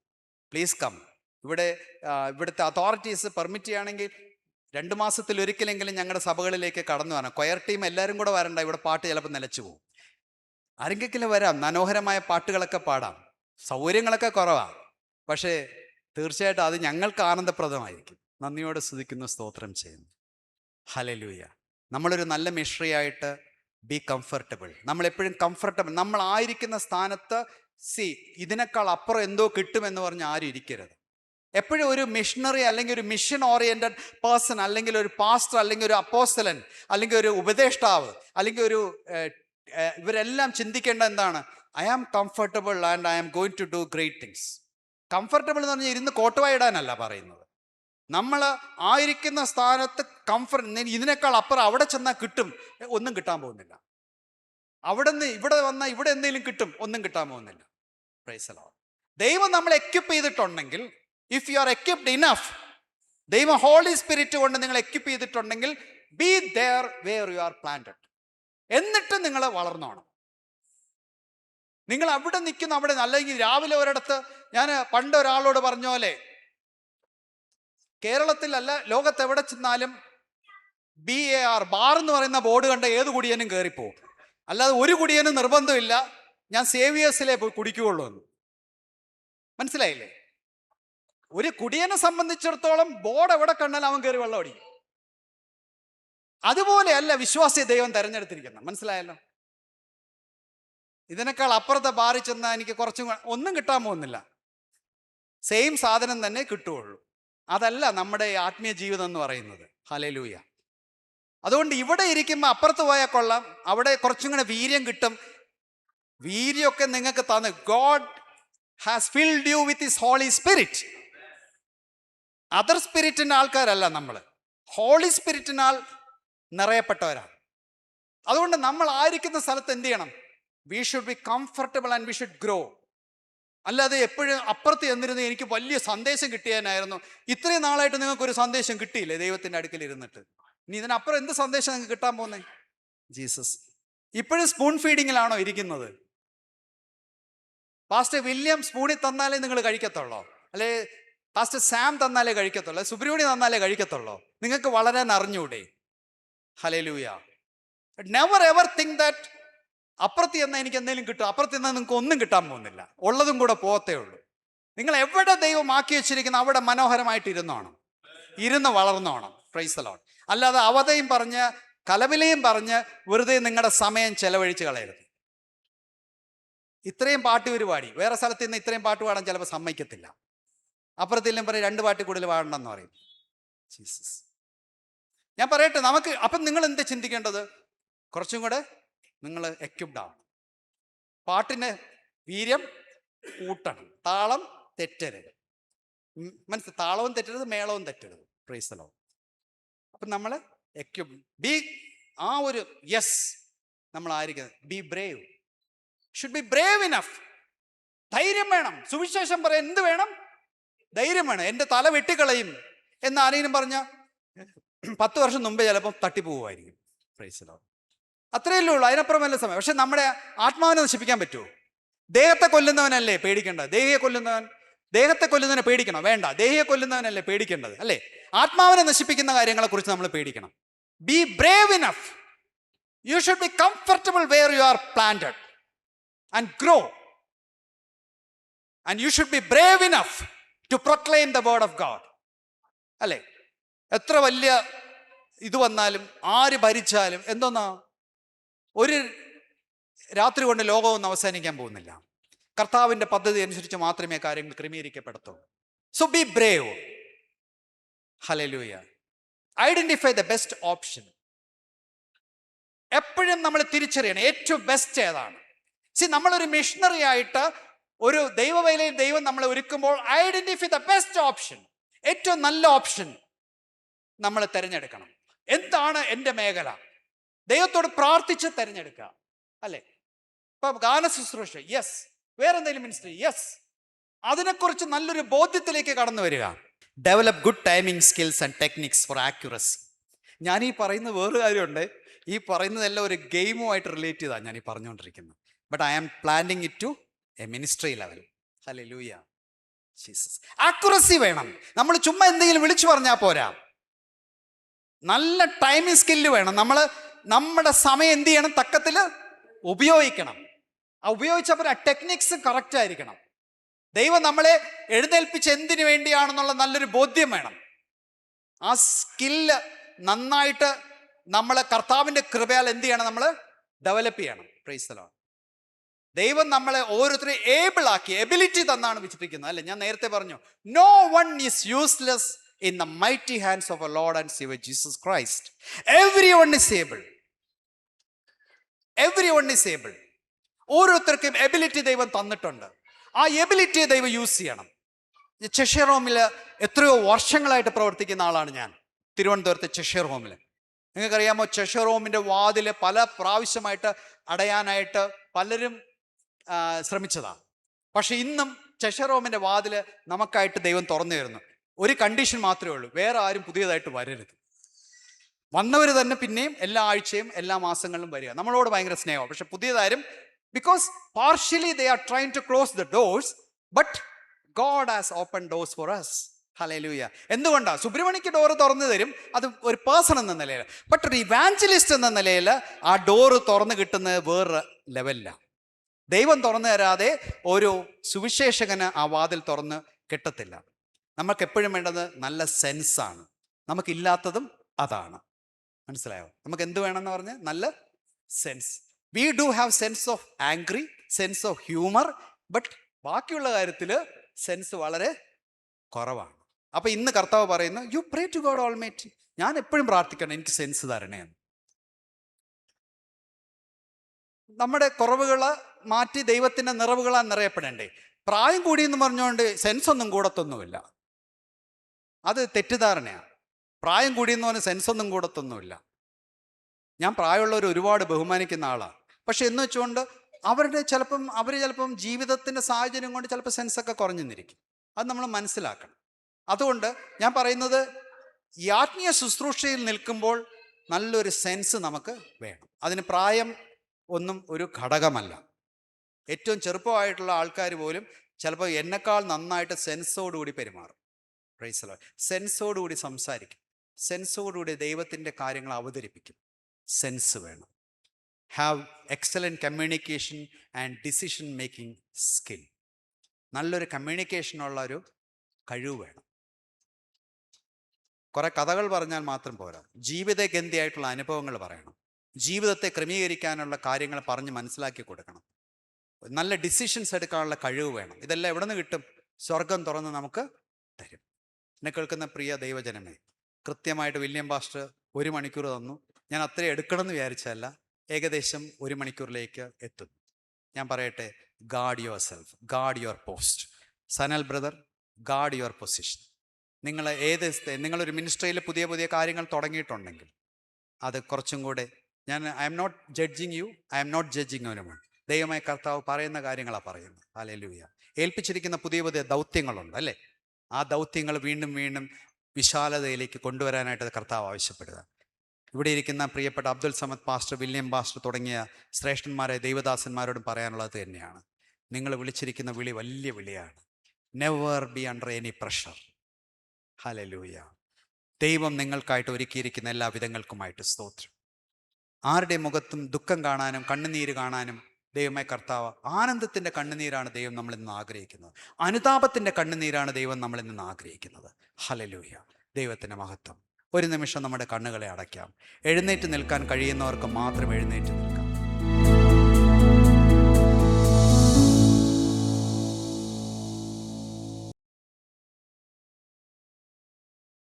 Please come. ഇവിടുത്തെ അതോറിറ്റീസ് പെർമിറ്റ് ചെയ്യുകയാണെങ്കിൽ 2 മാസത്തിലൊരിക്കലെങ്കിലും ഞങ്ങളുടെ സഭകളിലേക്ക് കടന്നു വരണം. കൊയർ ടീം എല്ലാവരും കൂടെ വരണ്ട. ഇവിടെ പാട്ട് ചിലപ്പോൾ നിലച്ചു പോകും. ആരെങ്കിലും വരാം, മനോഹരമായ പാട്ടുകളൊക്കെ പാടാം. സൗകര്യങ്ങളൊക്കെ കുറവാണ്, പക്ഷേ തീർച്ചയായിട്ടും അത് ഞങ്ങൾക്ക് ആനന്ദപ്രദമായിരിക്കും. നന്ദിയോടെ സ്തുതിക്കുന്നു, സ്തോത്രം ചെയ്യുന്നു. ഹല്ലേലൂയ. നമ്മളൊരു നല്ല മിഷണറി ആയിട്ട് ബി കംഫർട്ടബിൾ. നമ്മളെപ്പോഴും കംഫർട്ടബിൾ. നമ്മളായിരിക്കുന്ന സ്ഥാനത്ത് സി ഇതിനേക്കാൾ അപ്പുറം എന്തോ കിട്ടുമെന്ന് പറഞ്ഞ് ആരും ഇരിക്കരുത്. എപ്പോഴും ഒരു മിഷണറി അല്ലെങ്കിൽ ഒരു മിഷൻ ഓറിയന്റഡ് പേഴ്സൺ അല്ലെങ്കിൽ ഒരു പാസ്റ്റർ അല്ലെങ്കിൽ ഒരു അപ്പോസ്തലൻ അല്ലെങ്കിൽ ഒരു ഉപദേഷ്ടാവ് അല്ലെങ്കിൽ ഒരു ഇവരെല്ലാം ചിന്തിക്കേണ്ട എന്താണ്? I am comfortable and I am going to do great things. Comfortable എന്ന് പറഞ്ഞാൽ ഇരുന്ന് കോട്ടുവായിടാനല്ല പറയുന്നത്. നമ്മൾ ആയിരിക്കുന്ന സ്ഥാനത്ത് കംഫർട്ട്, ഇതിനേക്കാൾ അപ്പുറം അവിടെ ചെന്നാൽ കിട്ടും, ഒന്നും കിട്ടാൻ പോകുന്നില്ല. അവിടെ നിന്ന് ഇവിടെ വന്നാൽ ഇവിടെ എന്തെങ്കിലും കിട്ടും, ഒന്നും കിട്ടാൻ പോകുന്നില്ല. Praise the Lord. ദൈവം നമ്മളെ എക്വിപ്പ് ചെയ്തിട്ടുണ്ടെങ്കിൽ, if you are equipped enough, ദൈവം ഹോളി സ്പിരിറ്റ് കൊണ്ട് നിങ്ങൾ എക്വിപ്പ് ചെയ്തിട്ടുണ്ടെങ്കിൽ, be there where you are planted. എന്നിട്ട് നിങ്ങൾ വളർന്നോണം. നിങ്ങൾ അവിടെ നിൽക്കുന്ന അവിടെ, അല്ലെങ്കിൽ രാവിലെ ഒരിടത്ത്, ഞാൻ പണ്ട് ഒരാളോട് പറഞ്ഞ പോലെ, കേരളത്തിലല്ല ലോകത്ത് എവിടെ ചെന്നാലും BAR ബാർ എന്ന് പറയുന്ന ബോർഡ് കണ്ട ഏത് കുടിയനും കയറിപ്പോവും. അല്ലാതെ ഒരു കുടിയനും നിർബന്ധമില്ല ഞാൻ സേവിയേഴ്സിലെ പോയി കുടിക്കുകയുള്ളൂ എന്ന്. മനസ്സിലായില്ലേ? ഒരു കുടിയനെ സംബന്ധിച്ചിടത്തോളം ബോർഡ് എവിടെ കണ്ടാലും അവൻ കയറി വെള്ളം അടിക്കും. അതുപോലെയല്ല വിശ്വാസിയെ ദൈവം തെരഞ്ഞെടുത്തിരിക്കുന്നത്. മനസ്സിലായല്ലോ? ഇതിനേക്കാൾ അപ്പുറത്തെ ബാറിൽ ചെന്നാൽ എനിക്ക് കുറച്ചും ഒന്നും കിട്ടാൻ പോകുന്നില്ല, സെയിം സാധനം തന്നെ കിട്ടുകയുള്ളൂ. അതല്ല നമ്മുടെ ആത്മീയ ജീവിതം എന്ന് പറയുന്നത്. ഹല്ലേലൂയ. അതുകൊണ്ട് ഇവിടെ ഇരിക്കുമ്പോൾ അപ്പുറത്ത് പോയാൽ കൊള്ളാം, അവിടെ കുറച്ചും കൂടെ വീര്യം കിട്ടും. വീര്യമൊക്കെ നിങ്ങൾക്ക് തന്ന്, God has filled you with his Holy Spirit. Other സ്പിരിറ്റിൻ്റെ ആൾക്കാരല്ല നമ്മൾ, ഹോളി സ്പിരിറ്റിനാൽ നിറയപ്പെട്ടവരാണ്. അതുകൊണ്ട് നമ്മൾ ആയിരിക്കുന്ന സ്ഥലത്ത് എന്ത് ചെയ്യണം? We should be comfortable and we should grow. അല്ലാതെ എപ്പോഴും അപ്പുറത്ത് ചെന്നിരുന്ന് എനിക്ക് വലിയ സന്ദേശം കിട്ടിയാനായിരുന്നു. ഇത്രയും നാളായിട്ട് നിങ്ങൾക്കൊരു സന്ദേശം കിട്ടിയില്ലേ ദൈവത്തിൻ്റെ അടുക്കൽ ഇരുന്നിട്ട്? ഇനി ഇതിനപ്പുറം എന്ത് സന്ദേശം നിങ്ങൾക്ക് കിട്ടാൻ പോകുന്നേ? ജീസസ്. ഇപ്പോഴും സ്പൂൺ ഫീഡിങ്ങിലാണോ ഇരിക്കുന്നത്? പാസ്റ്റർ വില്യം സ്പൂണിൽ തന്നാലേ നിങ്ങൾ കഴിക്കത്തുള്ളോ? അല്ലെ പാസ്റ്റർ സാം തന്നാലേ കഴിക്കത്തുള്ളൂ? സുബ്രഹ്മണ്യ തന്നാലേ കഴിക്കത്തുള്ളോ? നിങ്ങൾക്ക് വളരാൻ അറിഞ്ഞൂടെ? Hallelujah. Never ever think that അപ്പുറത്ത് ചെന്നാൽ എനിക്ക് എന്തെങ്കിലും കിട്ടും, അപ്പുറത്ത് ചെന്നാൽ നിങ്ങൾക്ക് ഒന്നും കിട്ടാൻ പോകുന്നില്ല, ഉള്ളതും കൂടെ പോകത്തേ ഉള്ളൂ. നിങ്ങൾ എവിടെ ദൈവം ആക്കി വെച്ചിരിക്കുന്ന അവിടെ മനോഹരമായിട്ട് ഇരുന്ന് വളർന്നോണം. Price the Lord. അല്ലാതെ അവതയും പറഞ്ഞ് കലവിലയും പറഞ്ഞ് വെറുതെ നിങ്ങളുടെ സമയം ചെലവഴിച്ച് കളയരുത്. ഇത്രയും പാട്ട് പരിപാടി വേറെ സ്ഥലത്ത് നിന്ന് ഇത്രയും പാട്ട് പാടാൻ ചിലപ്പോൾ സമ്മതിക്കത്തില്ല. അപ്പുറത്തെല്ലാം പറയും 2 പാട്ട് കൂടുതൽ പാടണമെന്ന് പറയും. ജീസസ്. ഞാൻ പറയട്ടെ, നമുക്ക് അപ്പം നിങ്ങൾ എന്താ ചിന്തിക്കേണ്ടത്? കുറച്ചും കൂടെ നിങ്ങൾ എക്യുപ്ഡ് ആവണം. പാട്ടിന് വീര്യം കൂട്ടണം, താളം തെറ്റരുത്. മനസ്സിൽ താളവും തെറ്റരുത്, മേളവും തെറ്റരുത്. Praise the Lord. അപ്പം നമ്മൾ എക്യുപ്ഡ് ബി, ആ ഒരു യെസ് നമ്മൾ ആയിരിക്കുന്നത്. Be brave, should be brave enough. ധൈര്യം വേണം. സുവിശേഷം പറയാൻ എന്ത് വേണം? ധൈര്യം വേണം. എൻ്റെ തല വെട്ടിക്കളയും എന്ന് ആരെങ്കിലും പറഞ്ഞ 10 വർഷം മുമ്പേ ചിലപ്പം തട്ടിപ്പോവുമായിരിക്കും. Price the Lord. അത്രയല്ലേ ഉള്ളൂ, അതിനപ്പുറം വല്ല സമയം. പക്ഷെ നമ്മുടെ ആത്മാവിനെ നശിപ്പിക്കാൻ പറ്റുമോ? ദേഹത്തെ കൊല്ലുന്നവനല്ലേ പേടിക്കേണ്ടത്? ദേഹത്തെ കൊല്ലുന്നവനെ പേടിക്കണോ? വേണ്ട. ദേഹിയെ കൊല്ലുന്നവനല്ലേ പേടിക്കേണ്ടത്, അല്ലേ? ആത്മാവിനെ നശിപ്പിക്കുന്ന കാര്യങ്ങളെ കുറിച്ച് നമ്മൾ പേടിക്കണം. Be brave enough. You should be comfortable where you are planted and grow. And you should be brave enough to proclaim the word of God. അല്ലേ? എത്ര വലിയ ഇത് വന്നാലും ആര് ഭരിച്ചാലും എന്തോന്നാ, ഒരു രാത്രി കൊണ്ട് ലോകമൊന്നും അവസാനിക്കാൻ പോകുന്നില്ല. കർത്താവിൻ്റെ പദ്ധതി അനുസരിച്ച് മാത്രമേ കാര്യങ്ങൾ ക്രമീകരിക്കപ്പെടത്തുള്ളൂ. So be brave. Hallelujah. Identify the best option. എപ്പോഴും നമ്മൾ തിരിച്ചറിയണം ഏറ്റവും ബെസ്റ്റ് ഏതാണ്. നമ്മളൊരു മിഷണറി ആയിട്ട് ഒരു ദൈവവേലയിൽ ദൈവം നമ്മളെ ഒരുക്കുമ്പോൾ ഐഡന്റിഫൈ ദ ബെസ്റ്റ് ഓപ്ഷൻ. ഏറ്റവും നല്ല ഓപ്ഷൻ നമ്മൾ തിരഞ്ഞെടുക്കണം. എന്താണ് എൻ്റെ മേഖല? ദൈവത്തോട് പ്രാർത്ഥിച്ച് തിരഞ്ഞെടുക്കുക, അല്ലേ? ഇപ്പം ഗാന ശുശ്രൂഷ, യെസ്. വേറെന്തെങ്കിലും മിനിസ്ട്രി, യെസ്. അതിനെക്കുറിച്ച് നല്ലൊരു ബോധ്യത്തിലേക്ക് കടന്നു വരിക. Develop good timing skills and techniques for accuracy. ഞാൻ ഈ പറയുന്ന വേറൊരു കാര്യമുണ്ട്. ഈ പറയുന്നതെല്ലാം ഒരു ഗെയിമുമായിട്ട് റിലേറ്റ് ചെയ്താണ് ഞാൻ ഈ പറഞ്ഞുകൊണ്ടിരിക്കുന്നത്. But I am planning it to a ministry level. Hallelujah. Jesus. Accuracy വേണം. നമ്മൾ ചുമ്മാ എന്തെങ്കിലും വിളിച്ചു പറഞ്ഞാൽ പോരാ, നല്ല ടൈമിംഗ് സ്കില്ല് വേണം. നമ്മുടെ സമയം എന്ത് ചെയ്യണം? തക്കത്തിൽ ഉപയോഗിക്കണം. ഉപയോഗിച്ചപ്പോൾ ആ ടെക്നിക്സ് കറക്റ്റ് ആയിരിക്കണം. ദൈവം നമ്മളെ എഴുന്നേൽപ്പിച്ച് എന്തിനു വേണ്ടിയാണെന്നുള്ള നല്ലൊരു ബോധ്യം വേണം. ആ സ്കില്ല് നന്നായിട്ട് നമ്മൾ കർത്താവിൻ്റെ കൃപയാൽ എന്ത് ചെയ്യണം? നമ്മൾ ഡെവലപ്പ് ചെയ്യണം. Price the Lord. ദൈവം നമ്മളെ ഓരോരുത്തരെയും ഏബിൾ ആക്കി, എബിലിറ്റി തന്നാണ് വിശ്വസിക്കുന്നത് അല്ലെ. ഞാൻ നേരത്തെ പറഞ്ഞു, no one is useless in the mighty hands of a Lord and Saviour Jesus Christ. Everyone is able. Everyone is able. ഓരോരുത്തർക്കും എബിലിറ്റി ദൈവം തന്നിട്ടുണ്ട്. ആ എബിലിറ്റിയെ ദൈവം യൂസ് ചെയ്യണം. ചെഷയർ ഹോമിൽ എത്രയോ വർഷങ്ങളായിട്ട് പ്രവർത്തിക്കുന്ന ആളാണ് ഞാൻ, തിരുവനന്തപുരത്തെ ചെഷയർ ഹോമിൽ. നിങ്ങൾക്കറിയാമോ, ചെഷയർ ഹോമിൻ്റെ വാതിൽ പല പ്രാവശ്യമായിട്ട് അടയാനായിട്ട് പലരും ശ്രമിച്ചതാണ്. പക്ഷെ ഇന്നും ചെഷയർ ഹോമിൻ്റെ വാതിൽ നമുക്കായിട്ട് ദൈവം തുറന്നു തരുന്നു. ഒരു കണ്ടീഷൻ മാത്രമേ ഉള്ളൂ, വേറെ ആരും പുതിയതായിട്ട് വരരുത്. വന്നവർ തന്നെ പിന്നെയും എല്ലാ ആഴ്ചയും എല്ലാ മാസങ്ങളിലും വരിക. നമ്മളോട് ഭയങ്കര സ്നേഹമാണ്. പക്ഷെ പുതിയതാരും, because partially they are trying to close the doors, but God has open doors for us. Hallelujah. എന്തുകൊണ്ടാണ്? സുബ്രഹ്മണ്യക്ക് ഡോറ് തുറന്നു തരും, അത് ഒരു പേഴ്സൺ എന്ന നിലയിൽ. ബട്ട് ഒരു ഇവാഞ്ചലിസ്റ്റ് എന്ന നിലയിൽ ആ ഡോറ് തുറന്നു കിട്ടുന്നത് വേറെ ലെവലിലാണ്. ദൈവം തുറന്നു തരാതെ ഒരു സുവിശേഷകന് ആ വാതിൽ തുറന്ന് കിട്ടത്തില്ല. നമുക്ക് എപ്പോഴും വേണ്ടത് നല്ല സെൻസാണ്. നമുക്കില്ലാത്തതും അതാണ്. മനസ്സിലായോ? നമുക്ക് എന്ത് വേണമെന്ന് പറഞ്ഞാൽ നല്ല sense. We do have sense of angry, sense of humour, but ബാക്കിയുള്ള കാര്യത്തിൽ സെൻസ് വളരെ കുറവാണ്. അപ്പം ഇന്ന് കർത്താവ് പറയുന്നു, you pray to God Almighty. ഞാൻ എപ്പോഴും പ്രാർത്ഥിക്കണം, എനിക്ക് സെൻസ് തരണേ എന്ന്. നമ്മുടെ കുറവുകൾ മാറ്റി ദൈവത്തിൻ്റെ നിറവുകളാൽ നിറയപ്പെടേണ്ടേ. പ്രായം കൂടിയെന്ന് പറഞ്ഞുകൊണ്ട് സെൻസ് ഒന്നും കൂടത്തൊന്നുമില്ല. അത് തെറ്റിദ്ധാരണയാണ്. പ്രായം കൂടിയെന്ന് പറഞ്ഞാൽ സെൻസ് ഒന്നും കൂടത്തൊന്നുമില്ല. ഞാൻ പ്രായമുള്ളവർ ഒരുപാട് ബഹുമാനിക്കുന്ന ആളാണ്. പക്ഷെ എന്ന് വെച്ചുകൊണ്ട് അവർ ചിലപ്പം ജീവിതത്തിൻ്റെ സാഹചര്യം കൊണ്ട് ചിലപ്പോൾ സെൻസൊക്കെ കുറഞ്ഞെന്നിരിക്കും. അത് നമ്മൾ മനസ്സിലാക്കണം. അതുകൊണ്ട് ഞാൻ പറയുന്നത്, ഈ ആത്മീയ ശുശ്രൂഷയിൽ നിൽക്കുമ്പോൾ നല്ലൊരു സെൻസ് നമുക്ക് വേണം. അതിന് പ്രായം ഒന്നും ഒരു ഘടകമല്ല. ഏറ്റവും ചെറുപ്പമായിട്ടുള്ള ആൾക്കാർ പോലും ചിലപ്പോൾ എന്നെക്കാൾ നന്നായിട്ട് സെൻസോടുകൂടി പെരുമാറും. Price the Lord. സെൻസോടുകൂടി സംസാരിക്കും, സെൻസോടുകൂടി ദൈവത്തിൻ്റെ കാര്യങ്ങൾ അവതരിപ്പിക്കും. സെൻസ് വേണം. Have excellent communication and decision making skill. നല്ലൊരു കമ്മ്യൂണിക്കേഷനുള്ള ഒരു കഴിവ് വേണം. കുറേ കഥകൾ പറഞ്ഞാൽ മാത്രം പോരാ, ജീവിതഗന്ധിയായിട്ടുള്ള അനുഭവങ്ങൾ പറയണം. ജീവിതത്തെ ക്രമീകരിക്കാനുള്ള കാര്യങ്ങൾ പറഞ്ഞ് മനസ്സിലാക്കി കൊടുക്കണം. നല്ല ഡിസിഷൻസ് എടുക്കാനുള്ള കഴിവ് വേണം. ഇതെല്ലാം എവിടെ നിന്ന് കിട്ടും? സ്വർഗം തുറന്ന് നമുക്ക് തരും. എന്നെ കേൾക്കുന്ന പ്രിയ ദൈവജനമേ, കൃത്യമായിട്ട് വില്യം പാസ്റ്റർ 1 മണിക്കൂർ തന്നു. ഞാൻ അത്രയും എടുക്കണമെന്ന് വിചാരിച്ചല്ല, ഏകദേശം 1 മണിക്കൂറിലേക്ക് എത്തുന്നു. ഞാൻ പറയട്ടെ, guard yourself, guard your post. Sanal brother, guard your position. നിങ്ങളൊരു മിനിസ്ട്രിയിൽ പുതിയ പുതിയ കാര്യങ്ങൾ തുടങ്ങിയിട്ടുണ്ടെങ്കിൽ അത് കുറച്ചും കൂടെ, I'm not judging you, I'm not judging അവനുമാണ്. ദൈവമായ കർത്താവ് പറയുന്ന കാര്യങ്ങളാണ് പറയുന്നത്. ഹല്ലേലൂയ. ഏൽപ്പിച്ചിരിക്കുന്ന പുതിയ പുതിയ ദൗത്യങ്ങളുണ്ട് അല്ലേ? ആ ദൗത്യങ്ങൾ വീണ്ടും വീണ്ടും വിശാലതയിലേക്ക് കൊണ്ടുവരാനായിട്ട് കർത്താവ് ആവശ്യപ്പെടുക. ഇവിടെ ഇരിക്കുന്ന പ്രിയപ്പെട്ട Abdul Samad pastor, William pastor തുടങ്ങിയ ശ്രേഷ്ഠന്മാരെ ദൈവദാസന്മാരോടും പറയാനുള്ളത് തന്നെയാണ്. നിങ്ങൾ വിളിച്ചിരിക്കുന്ന വിളി വലിയ വിളിയാണ്. Never be under any pressure. Hallelujah. ദൈവം നിങ്ങൾക്കായിട്ട് ഒരുക്കിയിരിക്കുന്ന എല്ലാ വിധങ്ങൾക്കുമായിട്ട് സ്തോത്രം. ആരുടെ മുഖത്തും ദുഃഖം കാണാനും കണ്ണുനീര് കാണാനും ദൈവമായ കർത്താവ്, ആനന്ദത്തിൻ്റെ കണ്ണുനീരാണ് ദൈവം നമ്മളിൽ നിന്ന് ആഗ്രഹിക്കുന്നത്. അനുതാപത്തിൻ്റെ കണ്ണുനീരാണ് ദൈവം നമ്മളിൽ നിന്ന് ആഗ്രഹിക്കുന്നത്. ഹല്ലേലൂയ. ദൈവത്തിൻ്റെ മഹത്വം. ഒരു നിമിഷം നമ്മുടെ കണ്ണുകളെ അടയ്ക്കാം. എഴുന്നേറ്റ് നിൽക്കാൻ കഴിയുന്നവർക്ക് മാത്രം എഴുന്നേറ്റ് നിൽക്കാം.